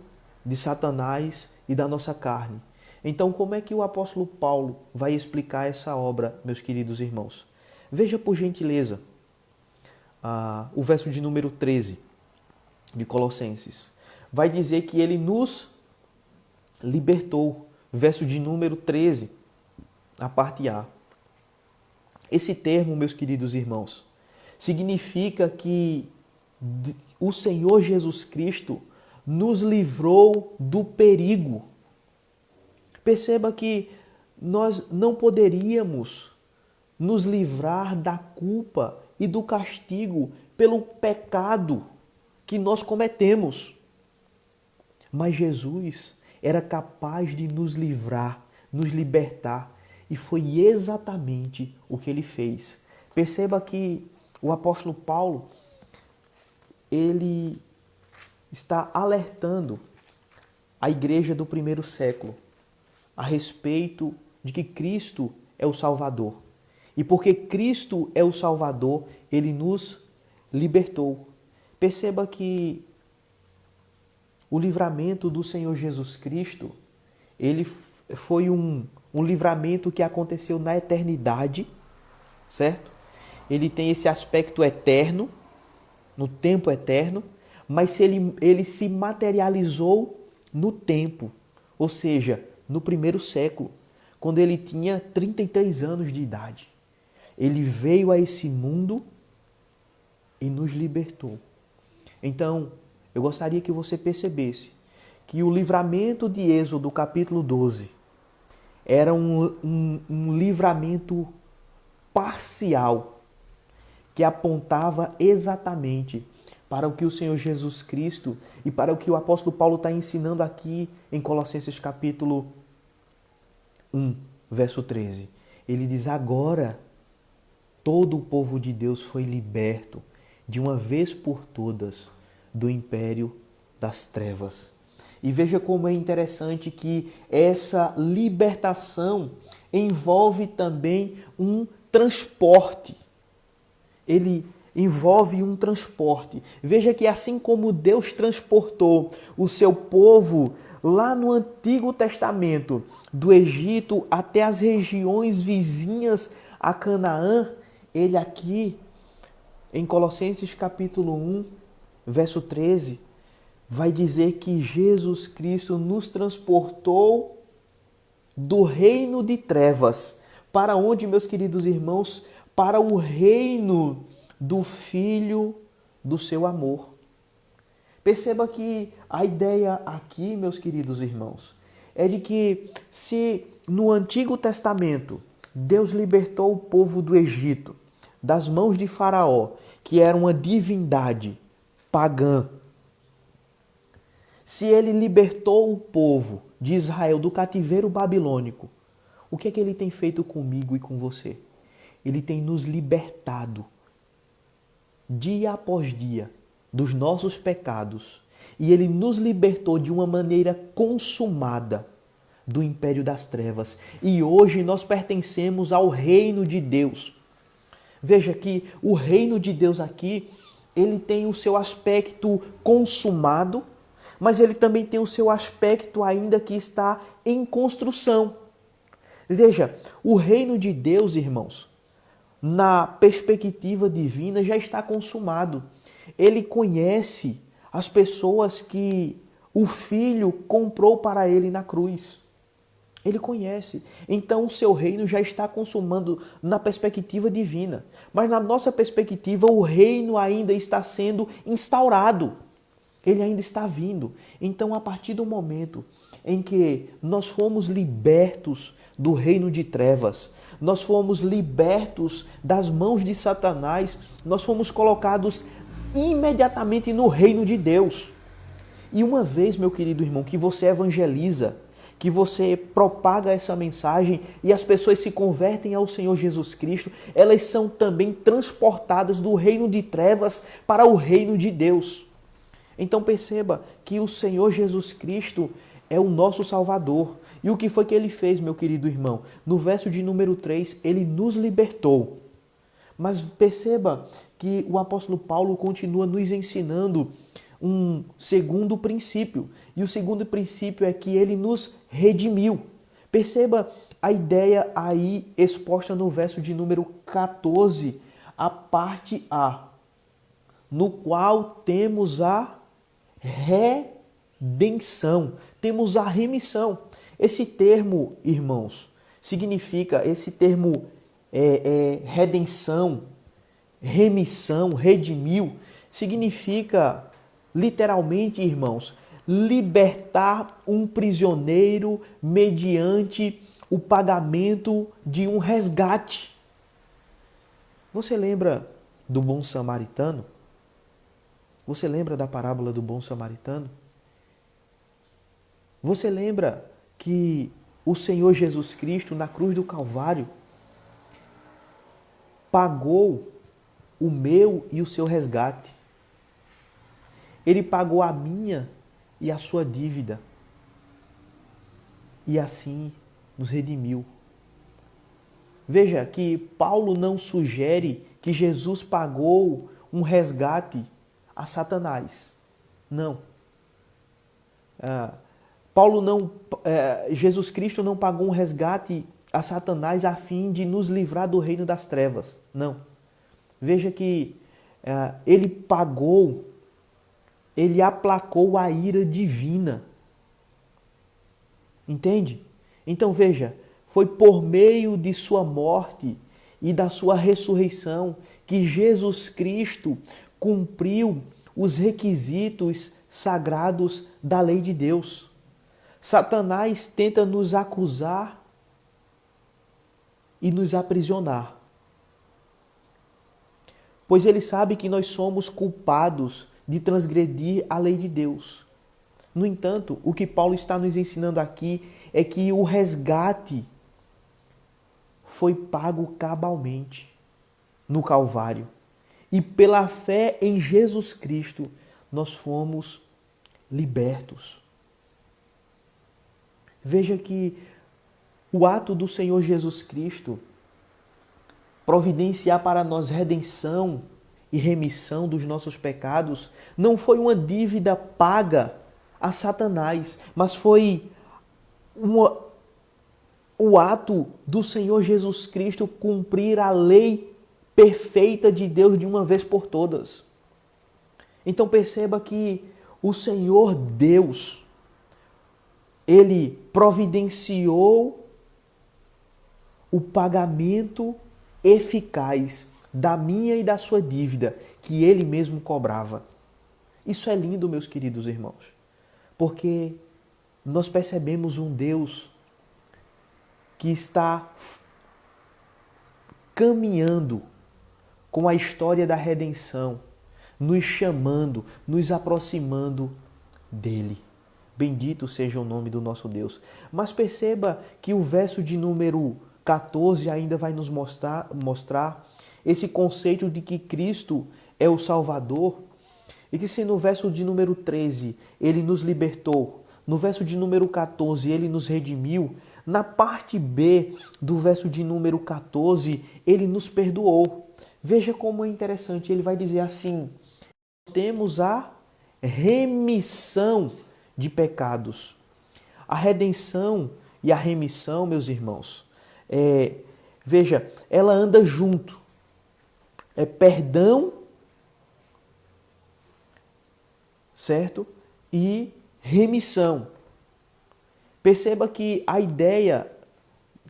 de Satanás e da nossa carne. Então, como é que o apóstolo Paulo vai explicar essa obra, meus queridos irmãos? Veja, por gentileza, o verso de número 13 de Colossenses. Vai dizer que ele nos libertou. Verso de número 13, a parte A. Esse termo, meus queridos irmãos, significa que o Senhor Jesus Cristo nos livrou do perigo. Perceba que nós não poderíamos nos livrar da culpa e do castigo pelo pecado que nós cometemos. Mas Jesus era capaz de nos livrar, nos libertar. E foi exatamente o que ele fez. Perceba que o apóstolo Paulo, ele está alertando a igreja do primeiro século a respeito de que Cristo é o Salvador. E porque Cristo é o Salvador, ele nos libertou. Perceba que o livramento do Senhor Jesus Cristo, ele foi um livramento que aconteceu na eternidade, certo? Ele tem esse aspecto eterno, no tempo eterno, mas ele se materializou no tempo, ou seja, no primeiro século, quando ele tinha 33 anos de idade. Ele veio a esse mundo e nos libertou. Então, eu gostaria que você percebesse que o livramento de Êxodo, capítulo 12, era um livramento parcial, que apontava exatamente para o que o Senhor Jesus Cristo e para o que o apóstolo Paulo está ensinando aqui em Colossenses capítulo 1, verso 13. Ele diz: agora todo o povo de Deus foi liberto de uma vez por todas do império das trevas. E veja como é interessante que essa libertação envolve também um transporte. Ele envolve um transporte. Veja que assim como Deus transportou o seu povo lá no Antigo Testamento, do Egito até as regiões vizinhas a Canaã, ele aqui, em Colossenses capítulo 1, verso 13, vai dizer que Jesus Cristo nos transportou do reino de trevas. Para onde, meus queridos irmãos? Para o reino do Filho do seu amor. Perceba que a ideia aqui, meus queridos irmãos, é de que se no Antigo Testamento Deus libertou o povo do Egito das mãos de Faraó, que era uma divindade pagã, se ele libertou o povo de Israel do cativeiro babilônico, o que é que ele tem feito comigo e com você? Ele tem nos libertado dia após dia dos nossos pecados e Ele nos libertou de uma maneira consumada do império das trevas. E hoje nós pertencemos ao reino de Deus. Veja que o reino de Deus aqui, ele tem o seu aspecto consumado, mas ele também tem o seu aspecto ainda que está em construção. Veja, o reino de Deus, irmãos, na perspectiva divina já está consumado. Ele conhece as pessoas que o Filho comprou para ele na cruz. Ele conhece. Então o seu reino já está consumando na perspectiva divina. Mas na nossa perspectiva, o reino ainda está sendo instaurado. Ele ainda está vindo. Então, a partir do momento em que nós fomos libertos do reino de trevas, nós fomos libertos das mãos de Satanás, nós fomos colocados imediatamente no reino de Deus. E uma vez, meu querido irmão, que você evangeliza, que você propaga essa mensagem e as pessoas se convertem ao Senhor Jesus Cristo, elas são também transportadas do reino de trevas para o reino de Deus. Então perceba que o Senhor Jesus Cristo é o nosso Salvador. E o que foi que Ele fez, meu querido irmão? No verso de número 3, Ele nos libertou. Mas perceba que o apóstolo Paulo continua nos ensinando um segundo princípio. E o segundo princípio é que Ele nos redimiu. Perceba a ideia aí exposta no verso de número 14, a parte A, no qual temos a redenção, temos a remissão. Esse termo, irmãos, significa, esse termo redenção, remissão, redimiu, significa literalmente, irmãos, libertar um prisioneiro mediante o pagamento de um resgate. Você lembra do bom samaritano? Você lembra da parábola do bom samaritano? Você lembra que o Senhor Jesus Cristo, na cruz do Calvário, pagou o meu e o seu resgate? Ele pagou a minha e a sua dívida. E assim nos redimiu. Veja que Paulo não sugere que Jesus pagou um resgate a Satanás. Não. Jesus Cristo não pagou um resgate a Satanás a fim de nos livrar do reino das trevas. Não. Veja que ele pagou, ele aplacou a ira divina. Entende? Então veja, foi por meio de sua morte e da sua ressurreição que Jesus Cristo cumpriu os requisitos sagrados da lei de Deus. Satanás tenta nos acusar e nos aprisionar, pois ele sabe que nós somos culpados de transgredir a lei de Deus. No entanto, o que Paulo está nos ensinando aqui é que o resgate foi pago cabalmente no Calvário. E pela fé em Jesus Cristo, nós fomos libertos. Veja que o ato do Senhor Jesus Cristo providenciar para nós redenção e remissão dos nossos pecados não foi uma dívida paga a Satanás, mas foi o ato do Senhor Jesus Cristo cumprir a lei perfeita de Deus de uma vez por todas. Então perceba que o Senhor Deus, Ele providenciou o pagamento eficaz da minha e da sua dívida, que Ele mesmo cobrava. Isso é lindo, meus queridos irmãos, porque nós percebemos um Deus que está caminhando com a história da redenção, nos chamando, nos aproximando dele. Bendito seja o nome do nosso Deus. Mas perceba que o verso de número 14 ainda vai nos mostrar esse conceito de que Cristo é o Salvador, e que se no verso de número 13 ele nos libertou, no verso de número 14 ele nos redimiu, na parte B do verso de número 14 ele nos perdoou. Veja como é interessante, ele vai dizer assim: temos a remissão de pecados. A redenção e a remissão, meus irmãos, veja, ela anda junto. É perdão, certo? E remissão. Perceba que a ideia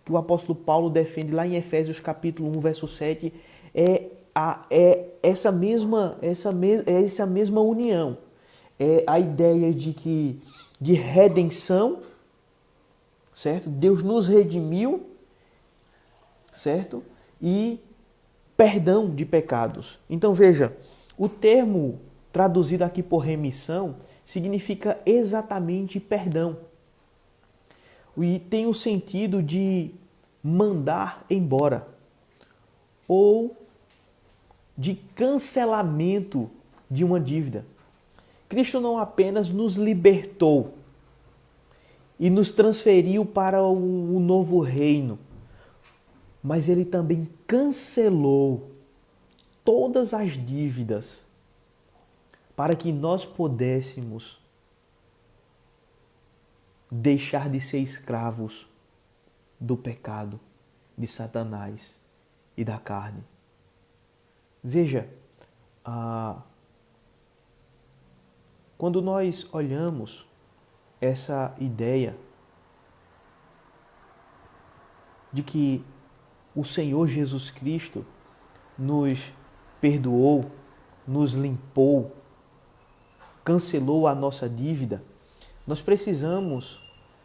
que o apóstolo Paulo defende lá em Efésios capítulo 1, verso 7, é essa mesma união. É a ideia de redenção, certo? Deus nos redimiu, certo? E perdão de pecados. Então veja, o termo traduzido aqui por remissão significa exatamente perdão. E tem o sentido de mandar embora ou de cancelamento de uma dívida. Cristo não apenas nos libertou e nos transferiu para um novo reino, mas ele também cancelou todas as dívidas para que nós pudéssemos deixar de ser escravos do pecado, de Satanás e da carne. Veja, quando nós olhamos essa ideia de que o Senhor Jesus Cristo nos perdoou, nos limpou, cancelou a nossa dívida, nós precisamos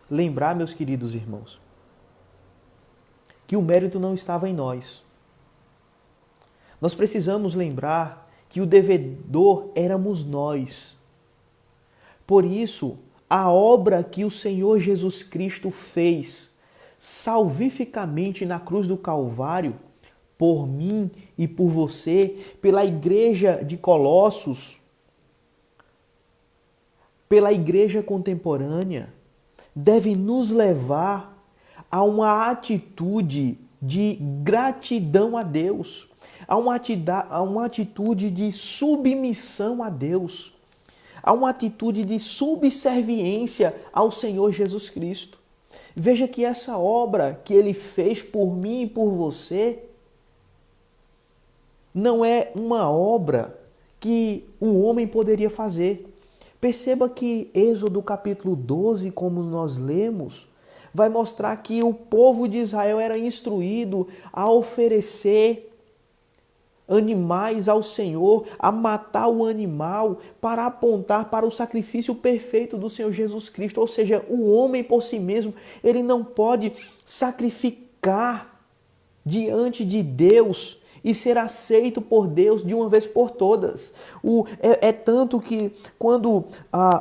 lembrar, meus queridos irmãos, que o mérito não estava em nós. Nós precisamos lembrar que o devedor éramos nós. Por isso, a obra que o Senhor Jesus Cristo fez salvificamente na cruz do Calvário, por mim e por você, pela igreja de Colossos, pela igreja contemporânea, deve nos levar a uma atitude de gratidão a Deus, a uma atitude de submissão a Deus, a uma atitude de subserviência ao Senhor Jesus Cristo. Veja que essa obra que Ele fez por mim e por você não é uma obra que um homem poderia fazer. Perceba que Êxodo capítulo 12, como nós lemos, vai mostrar que o povo de Israel era instruído a oferecer animais ao Senhor, a matar o animal para apontar para o sacrifício perfeito do Senhor Jesus Cristo. Ou seja, o homem por si mesmo, ele não pode sacrificar diante de Deus e ser aceito por Deus de uma vez por todas. É tanto que quando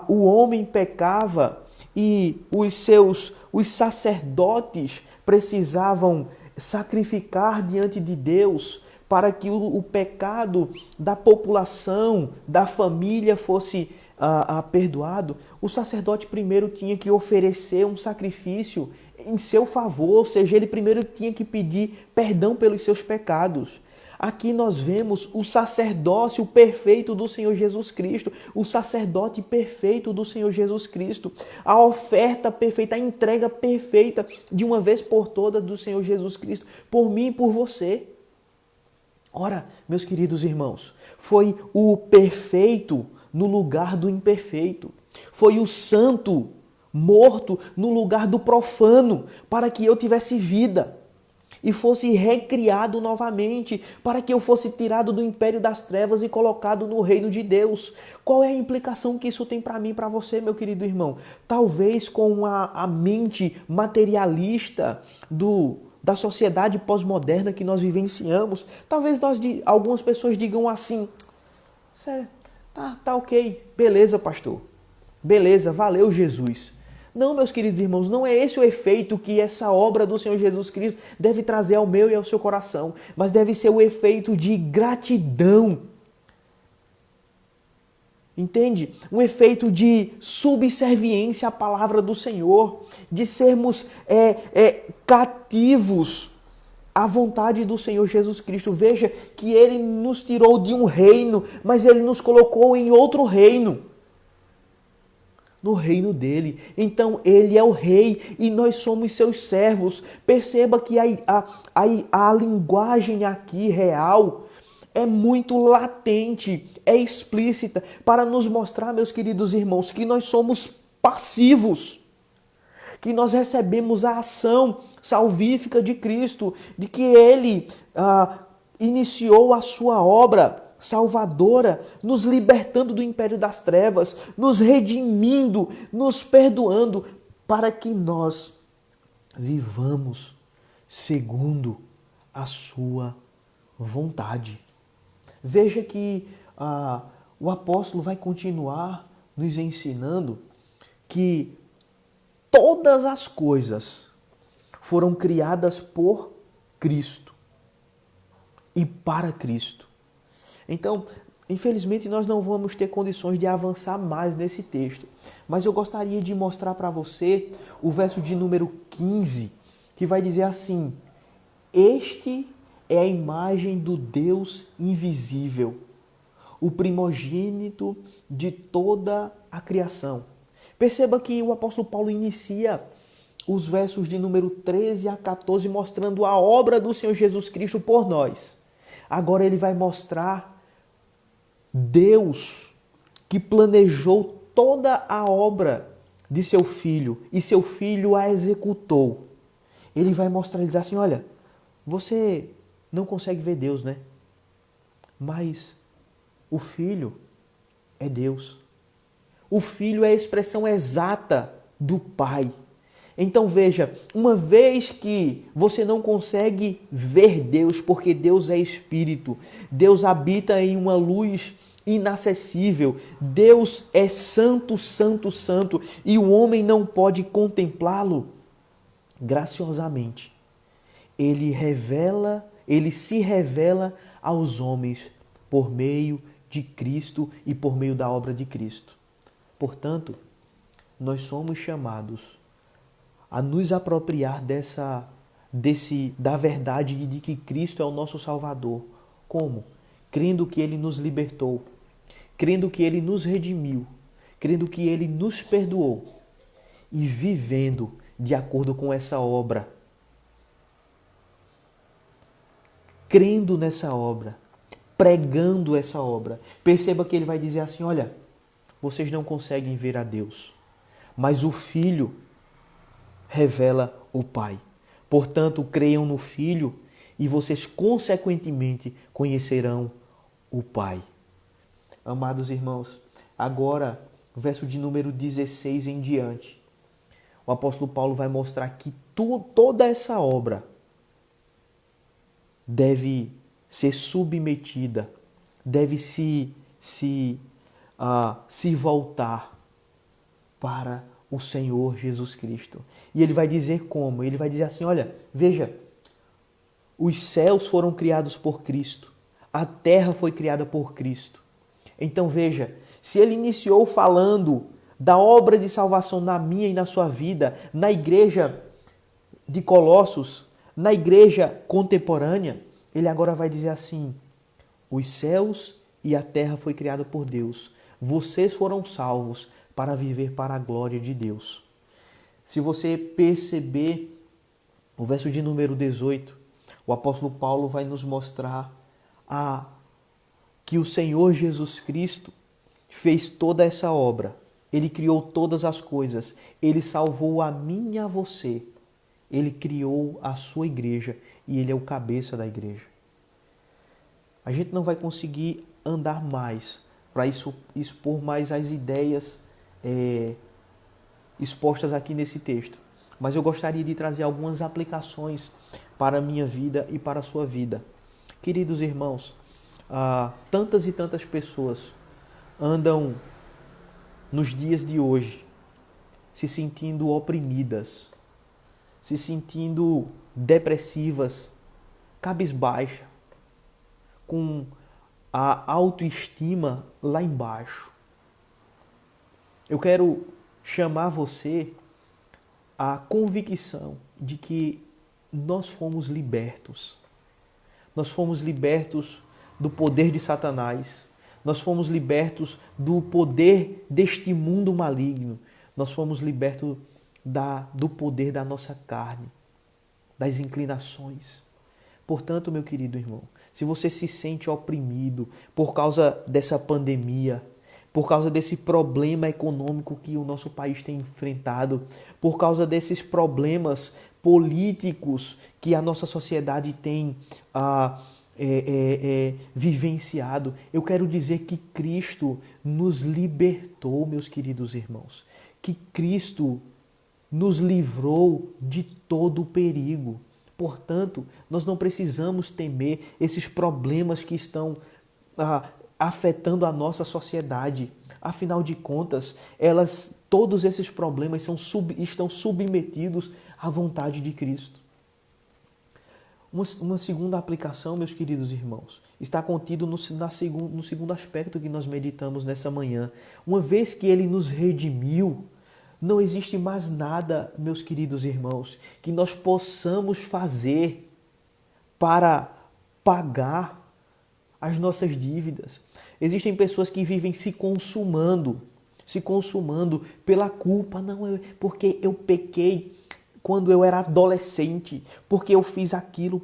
o homem pecava e os sacerdotes precisavam sacrificar diante de Deus para que o pecado da população, da família fosse perdoado, o sacerdote primeiro tinha que oferecer um sacrifício em seu favor, ou seja, ele primeiro tinha que pedir perdão pelos seus pecados. Aqui nós vemos o sacerdócio perfeito do Senhor Jesus Cristo, o sacerdote perfeito do Senhor Jesus Cristo, a oferta perfeita, a entrega perfeita de uma vez por todas do Senhor Jesus Cristo, por mim e por você. Ora, meus queridos irmãos, foi o perfeito no lugar do imperfeito, foi o santo morto no lugar do profano, para que eu tivesse vida e fosse recriado novamente, para que eu fosse tirado do império das trevas e colocado no reino de Deus. Qual é a implicação que isso tem para mim e para você, meu querido irmão? Talvez com a mente materialista da sociedade pós-moderna que nós vivenciamos, talvez algumas pessoas digam assim: tá ok, beleza, pastor, beleza, valeu, Jesus. Não, meus queridos irmãos, não é esse o efeito que essa obra do Senhor Jesus Cristo deve trazer ao meu e ao seu coração, mas deve ser o efeito de gratidão Entende? Um efeito de subserviência à palavra do Senhor, de sermos cativos à vontade do Senhor Jesus Cristo. Veja que Ele nos tirou de um reino, mas Ele nos colocou em outro reino. No reino dele. Então ele é o rei e nós somos seus servos. Perceba que a linguagem aqui real é muito latente, é explícita, para nos mostrar, meus queridos irmãos, que nós somos passivos, que nós recebemos a ação salvífica de Cristo, de que Ele iniciou a sua obra salvadora, nos libertando do império das trevas, nos redimindo, nos perdoando, para que nós vivamos segundo a sua vontade. Veja que o apóstolo vai continuar nos ensinando que todas as coisas foram criadas por Cristo e para Cristo. Então, infelizmente, nós não vamos ter condições de avançar mais nesse texto. Mas eu gostaria de mostrar para você o verso de número 15, que vai dizer assim: Este é a imagem do Deus invisível, o primogênito de toda a criação. Perceba que o apóstolo Paulo inicia os versos de número 13 a 14 mostrando a obra do Senhor Jesus Cristo por nós. Agora ele vai mostrar Deus que planejou toda a obra de seu filho e seu filho a executou. Ele vai mostrar, ele diz assim: olha, você não consegue ver Deus, né? Mas o filho é Deus. O filho é a expressão exata do Pai. Então veja, uma vez que você não consegue ver Deus, porque Deus é espírito, Deus habita em uma luz inacessível, Deus é santo, santo, santo, e o homem não pode contemplá-lo, graciosamente, ele se revela aos homens por meio de Cristo e por meio da obra de Cristo. Portanto, nós somos chamados a nos apropriar da verdade de que Cristo é o nosso Salvador. Como? Crendo que Ele nos libertou, crendo que Ele nos redimiu, crendo que Ele nos perdoou e vivendo de acordo com essa obra. Crendo nessa obra, pregando essa obra. Perceba que Ele vai dizer assim: olha, vocês não conseguem ver a Deus, mas o Filho revela o Pai. Portanto, creiam no Filho e vocês, consequentemente, conhecerão o Pai. Amados irmãos, agora, verso de número 16 em diante, o apóstolo Paulo vai mostrar que toda essa obra deve ser submetida, deve se voltar para o Senhor Jesus Cristo. E ele vai dizer como? Ele vai dizer assim: olha, veja, os céus foram criados por Cristo, a terra foi criada por Cristo. Então veja, se ele iniciou falando da obra de salvação na minha e na sua vida, na igreja de Colossos, na igreja contemporânea, ele agora vai dizer assim: os céus e a terra foi criada por Deus. Vocês foram salvos para viver para a glória de Deus. Se você perceber o verso de número 18, o apóstolo Paulo vai nos mostrar que o Senhor Jesus Cristo fez toda essa obra. Ele criou todas as coisas. Ele salvou a mim e a você. Ele criou a sua igreja e ele é o cabeça da igreja. A gente não vai conseguir andar mais para expor mais as ideias expostas aqui nesse texto. Mas eu gostaria de trazer algumas aplicações para a minha vida e para a sua vida. Queridos irmãos, tantas e tantas pessoas andam nos dias de hoje se sentindo oprimidas, se sentindo depressivas, cabisbaixa, com a autoestima lá embaixo. Eu quero chamar você à convicção de que nós fomos libertos. Nós fomos libertos do poder de Satanás. Nós fomos libertos do poder deste mundo maligno. Nós fomos libertos do poder da nossa carne, das inclinações. Portanto, meu querido irmão, se você se sente oprimido por causa dessa pandemia, por causa desse problema econômico que o nosso país tem enfrentado, por causa desses problemas políticos que a nossa sociedade tem vivenciado, eu quero dizer que Cristo nos libertou, meus queridos irmãos, que Cristo nos livrou de todo o perigo. Portanto, nós não precisamos temer esses problemas que estão afetando a nossa sociedade. Afinal de contas, todos esses problemas estão submetidos à vontade de Cristo. Uma segunda aplicação, meus queridos irmãos, está contido no segundo aspecto que nós meditamos nessa manhã. Uma vez que Ele nos redimiu, não existe mais nada, meus queridos irmãos, que nós possamos fazer para pagar as nossas dívidas. Existem pessoas que vivem se consumando pela culpa. Não, porque eu pequei quando eu era adolescente, porque eu fiz aquilo,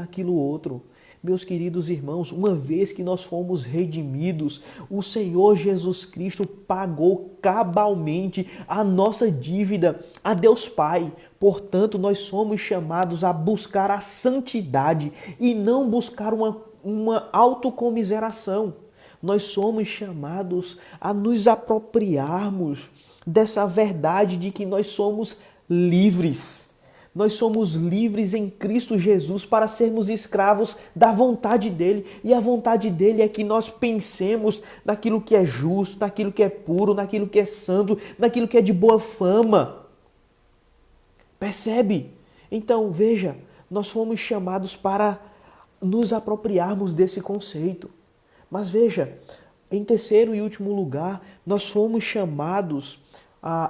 aquilo outro. Meus queridos irmãos, uma vez que nós fomos redimidos, o Senhor Jesus Cristo pagou cabalmente a nossa dívida a Deus Pai. Portanto, nós somos chamados a buscar a santidade e não buscar uma autocomiseração. Nós somos chamados a nos apropriarmos dessa verdade de que nós somos livres. Nós somos livres em Cristo Jesus para sermos escravos da vontade dEle. E a vontade dEle é que nós pensemos naquilo que é justo, naquilo que é puro, naquilo que é santo, naquilo que é de boa fama. Percebe? Então, veja, nós fomos chamados para nos apropriarmos desse conceito. Mas veja, em terceiro e último lugar, nós fomos chamados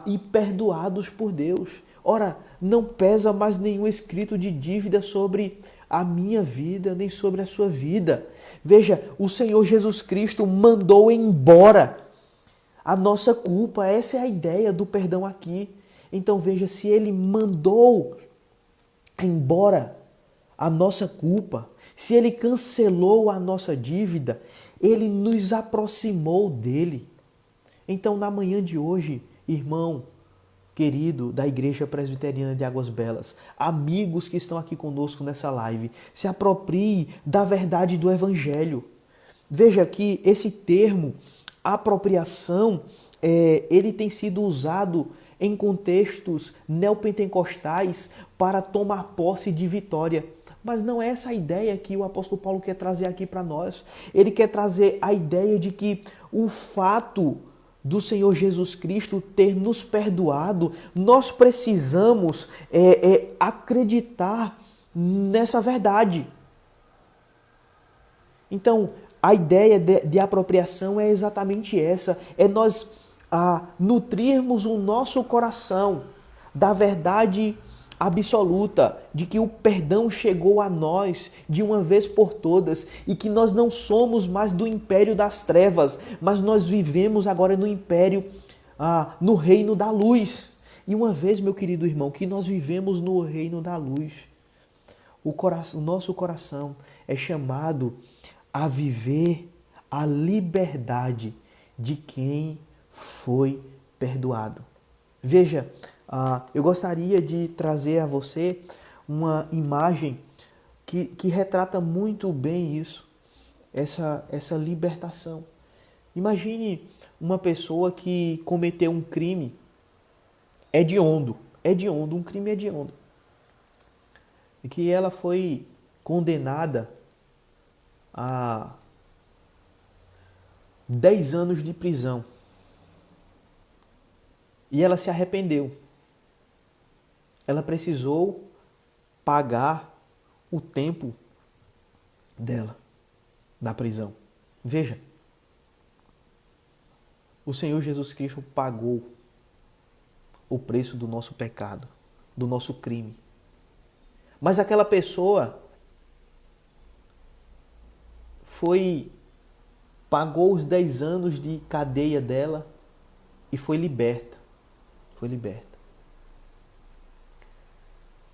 e perdoados por Deus. Ora, não pesa mais nenhum escrito de dívida sobre a minha vida, nem sobre a sua vida. Veja, o Senhor Jesus Cristo mandou embora a nossa culpa. Essa é a ideia do perdão aqui. Então veja, se Ele mandou embora a nossa culpa, se Ele cancelou a nossa dívida, Ele nos aproximou dEle. Então, na manhã de hoje, irmão querido da Igreja Presbiteriana de Águas Belas, amigos que estão aqui conosco nessa live, se aproprie da verdade do Evangelho. Veja que esse termo, apropriação, ele tem sido usado em contextos neopentecostais para tomar posse de vitória. Mas não é essa a ideia que o apóstolo Paulo quer trazer aqui para nós. Ele quer trazer a ideia de que o fato do Senhor Jesus Cristo ter nos perdoado, nós precisamos acreditar nessa verdade. Então, a ideia de apropriação é exatamente essa, é nós nutrirmos o nosso coração da verdade absoluta, de que o perdão chegou a nós de uma vez por todas e que nós não somos mais do império das trevas, mas nós vivemos agora no império, no reino da luz. E uma vez, meu querido irmão, que nós vivemos no reino da luz, o nosso coração é chamado a viver a liberdade de quem foi perdoado. Veja, eu gostaria de trazer a você uma imagem que retrata muito bem isso, essa libertação. Imagine uma pessoa que cometeu um crime hediondo, um crime hediondo, e que ela foi condenada a 10 anos de prisão. E ela se arrependeu. Ela precisou pagar o tempo dela na prisão. Veja, O Senhor Jesus Cristo pagou o preço do nosso pecado, do nosso crime. Mas aquela pessoa pagou os 10 anos de cadeia dela e foi liberta. Foi liberta.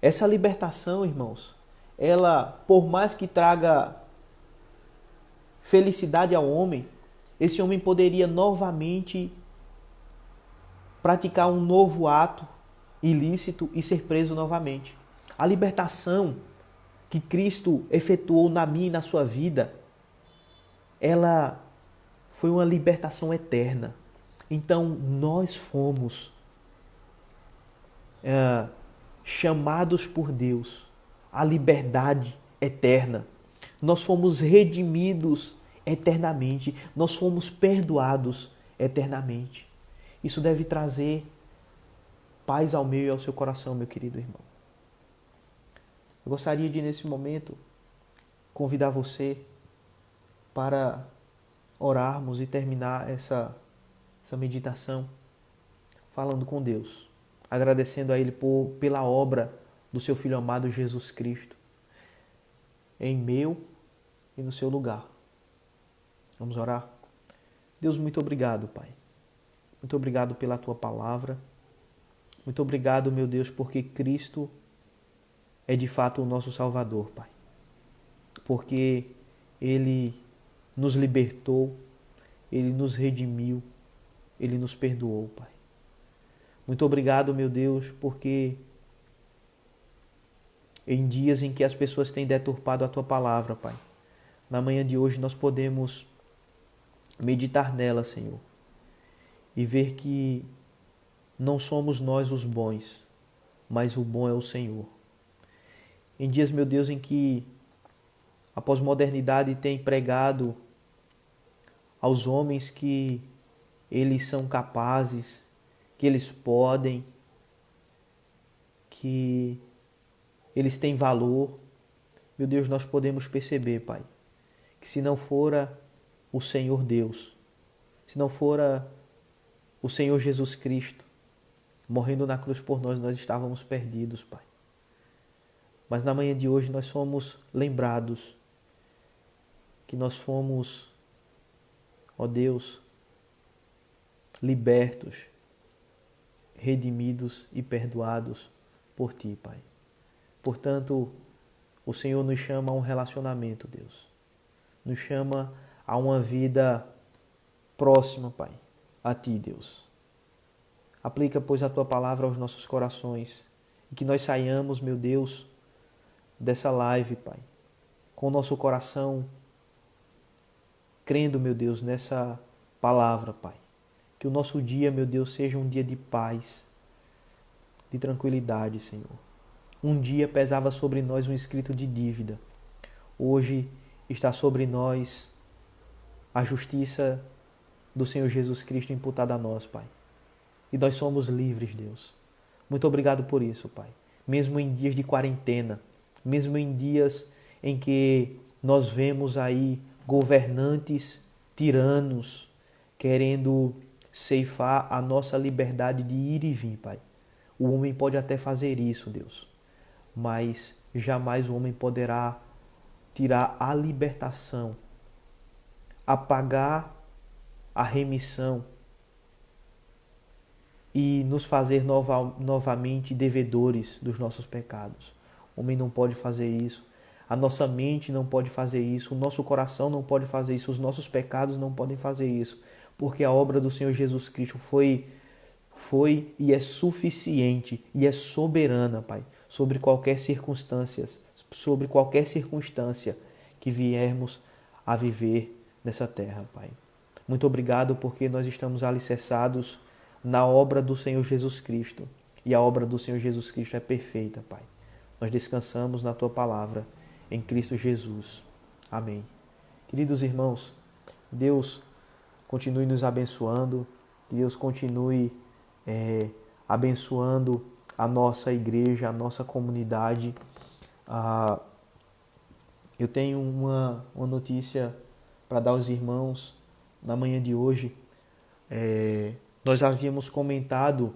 Essa libertação, irmãos, ela, por mais que traga felicidade ao homem, esse homem poderia novamente praticar um novo ato ilícito e ser preso novamente. A libertação que Cristo efetuou na minha e na sua vida, ela foi uma libertação eterna. Então, nós fomos chamados por Deus à liberdade eterna. Nós fomos redimidos eternamente. Nós fomos perdoados eternamente. Isso deve trazer paz ao meu e ao seu coração, meu querido irmão. Eu gostaria de, nesse momento, convidar você para orarmos e terminar essa meditação falando com Deus, agradecendo a Ele pela obra do seu Filho amado Jesus Cristo, em meu e no seu lugar. Vamos orar? Deus, muito obrigado, Pai. Muito obrigado pela Tua palavra. Muito obrigado, meu Deus, porque Cristo é de fato o nosso Salvador, Pai. Porque Ele nos libertou, Ele nos redimiu, Ele nos perdoou, Pai. Muito obrigado, meu Deus, porque em dias em que as pessoas têm deturpado a Tua palavra, Pai, na manhã de hoje nós podemos meditar nela, Senhor, e ver que não somos nós os bons, mas o bom é o Senhor. Em dias, meu Deus, em que a pós-modernidade tem pregado aos homens que eles são capazes, que eles podem, que eles têm valor, meu Deus, nós podemos perceber, Pai, que se não fora o Senhor Deus, se não fora o Senhor Jesus Cristo morrendo na cruz por nós, nós estávamos perdidos, Pai. Mas na manhã de hoje nós somos lembrados que nós fomos, ó Deus, libertos, redimidos e perdoados por Ti, Pai. Portanto, o Senhor nos chama a um relacionamento, Deus. Nos chama a uma vida próxima, Pai, a Ti, Deus. Aplica, pois, a Tua palavra aos nossos corações e que nós saiamos, meu Deus, dessa live, Pai, com o nosso coração crendo, meu Deus, nessa palavra, Pai. Que o nosso dia, meu Deus, seja um dia de paz, de tranquilidade, Senhor. Um dia pesava sobre nós um escrito de dívida. Hoje está sobre nós a justiça do Senhor Jesus Cristo imputada a nós, Pai. E nós somos livres, Deus. Muito obrigado por isso, Pai. Mesmo em dias de quarentena, mesmo em dias em que nós vemos aí governantes tiranos querendo ceifar a nossa liberdade de ir e vir, Pai. O homem pode até fazer isso, Deus, mas jamais o homem poderá tirar a libertação, apagar a remissão e nos fazer novamente devedores dos nossos pecados. O homem não pode fazer isso. A nossa mente não pode fazer isso. O nosso coração não pode fazer isso. Os nossos pecados não podem fazer isso. Porque a obra do Senhor Jesus Cristo foi e é suficiente e é soberana, Pai, sobre qualquer circunstância que viermos a viver nessa terra, Pai. Muito obrigado porque nós estamos alicerçados na obra do Senhor Jesus Cristo. E a obra do Senhor Jesus Cristo é perfeita, Pai. Nós descansamos na Tua palavra, em Cristo Jesus. Amém. Queridos irmãos, Deus continue nos abençoando. Deus continue abençoando a nossa igreja, a nossa comunidade. Eu tenho uma notícia para dar aos irmãos na manhã de hoje. Nós havíamos comentado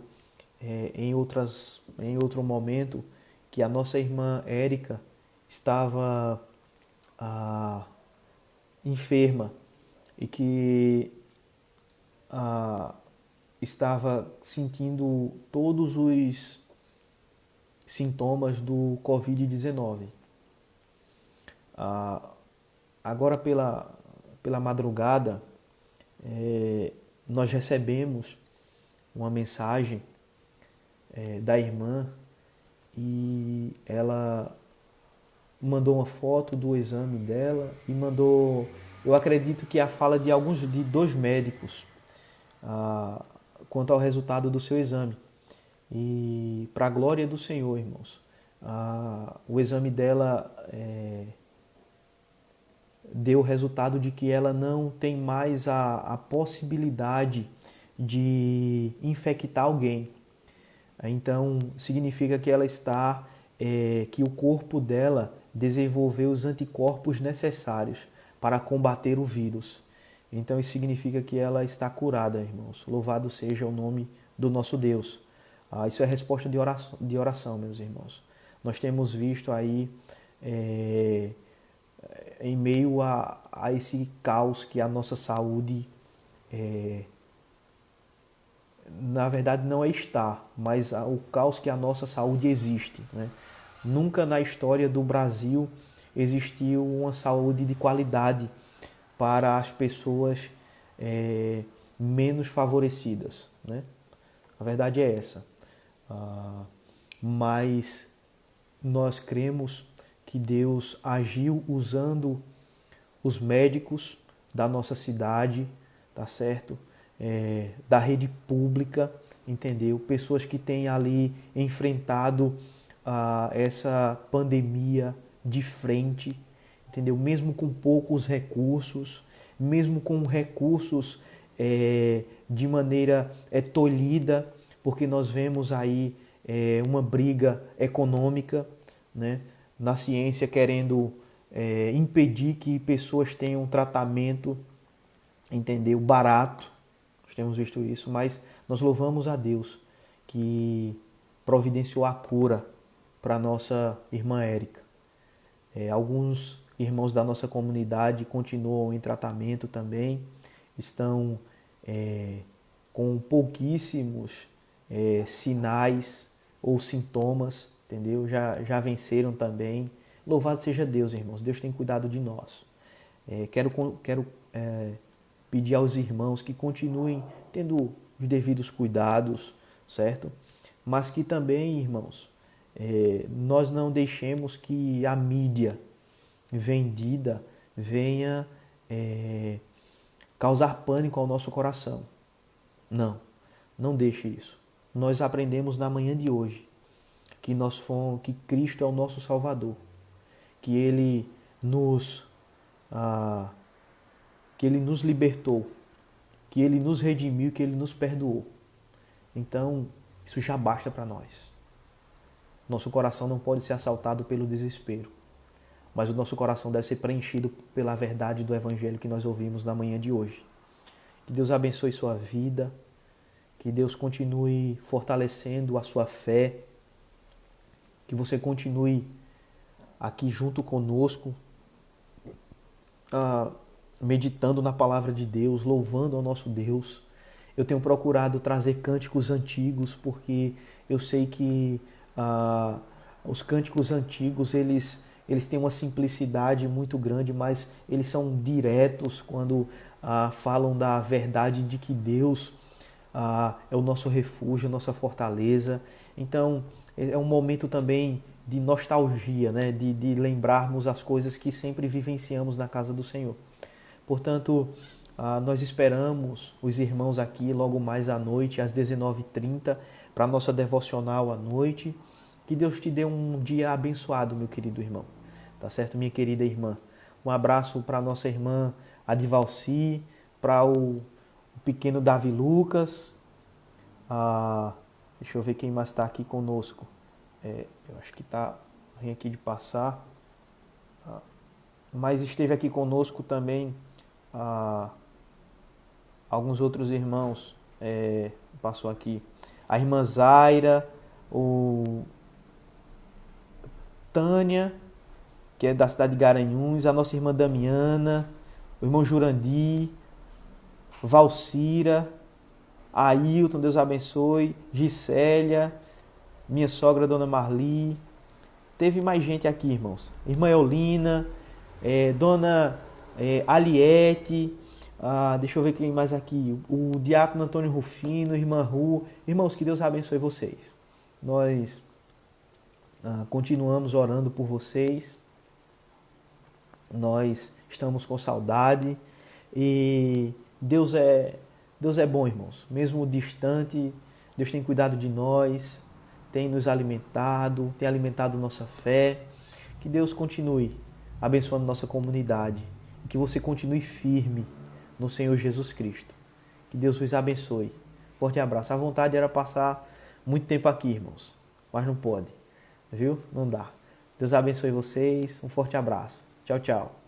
em outro momento que a nossa irmã Érica estava enferma e que estava sentindo todos os sintomas do Covid-19. Agora pela madrugada, nós recebemos uma mensagem da irmã e ela mandou uma foto do exame dela e mandou, eu acredito que a fala de dois médicos quanto ao resultado do seu exame. E para a glória do Senhor, irmãos, o exame dela deu o resultado de que ela não tem mais a possibilidade de infectar alguém. Então, significa que ela está, que o corpo dela desenvolveu os anticorpos necessários para combater o vírus. Então, isso significa que ela está curada, irmãos. Louvado seja o nome do nosso Deus. Isso é resposta de oração, meus irmãos. Nós temos visto aí, em meio a esse caos que a nossa saúde, na verdade não é estar, mas o caos que a nossa saúde existe, né? Nunca na história do Brasil existiu uma saúde de qualidade para as pessoas menos favorecidas, né? A verdade é essa. Mas nós cremos que Deus agiu usando os médicos da nossa cidade, tá certo? Da rede pública, entendeu? Pessoas que têm ali enfrentado essa pandemia de frente, entendeu? Mesmo com poucos recursos, mesmo com recursos de maneira tolhida, porque nós vemos aí uma briga econômica, né, na ciência querendo impedir que pessoas tenham tratamento, entendeu, barato. Nós temos visto isso, mas nós louvamos a Deus que providenciou a cura para nossa irmã Érica. Alguns irmãos da nossa comunidade continuam em tratamento também, estão com pouquíssimos sinais ou sintomas, entendeu? Já venceram também. Louvado seja Deus, irmãos. Deus tem cuidado de nós. Quero pedir aos irmãos que continuem tendo os devidos cuidados, certo? Mas que também, irmãos, nós não deixemos que a mídia vendida venha causar pânico ao nosso coração. Não deixe isso. Nós aprendemos na manhã de hoje que Cristo é o nosso Salvador, que Ele nos libertou, que Ele nos redimiu, que Ele nos perdoou. Então, isso já basta para nós. Nosso coração não pode ser assaltado pelo desespero, mas o nosso coração deve ser preenchido pela verdade do Evangelho que nós ouvimos na manhã de hoje. Que Deus abençoe sua vida, que Deus continue fortalecendo a sua fé, que você continue aqui junto conosco, meditando na palavra de Deus, louvando ao nosso Deus. Eu tenho procurado trazer cânticos antigos, porque eu sei que os cânticos antigos, eles têm uma simplicidade muito grande, mas eles são diretos quando falam da verdade de que Deus é o nosso refúgio, a nossa fortaleza. Então, é um momento também de nostalgia, né? De lembrarmos as coisas que sempre vivenciamos na casa do Senhor. Portanto, nós esperamos os irmãos aqui logo mais à noite, às 19h30, para a nossa devocional à noite. Que Deus te dê um dia abençoado, meu querido irmão. Tá certo, minha querida irmã? Um abraço para a nossa irmã Adivalci, para o pequeno Davi Lucas. Deixa eu ver quem mais está aqui conosco. Eu acho que está vem aqui de passar. Mas esteve aqui conosco também a alguns outros irmãos passou aqui. A irmã Zaira, o Tânia, que é da cidade de Garanhuns, a nossa irmã Damiana, o irmão Jurandir, Valcira, Ailton, Deus abençoe, Gisélia, minha sogra, Dona Marli. Teve mais gente aqui, irmãos. Irmã Eulina, Dona Aliete, deixa eu ver quem mais aqui. O diácono Antônio Rufino, irmã Ru. Irmãos, que Deus abençoe vocês. Nós continuamos orando por vocês. Nós estamos com saudade. E Deus é bom, irmãos. Mesmo distante, Deus tem cuidado de nós, tem nos alimentado, tem alimentado nossa fé. Que Deus continue abençoando nossa comunidade. Que você continue firme no Senhor Jesus Cristo. Que Deus vos abençoe. Forte abraço. A vontade era passar muito tempo aqui, irmãos, mas não pode, viu? Não dá. Deus abençoe vocês. Um forte abraço. Tchau, tchau.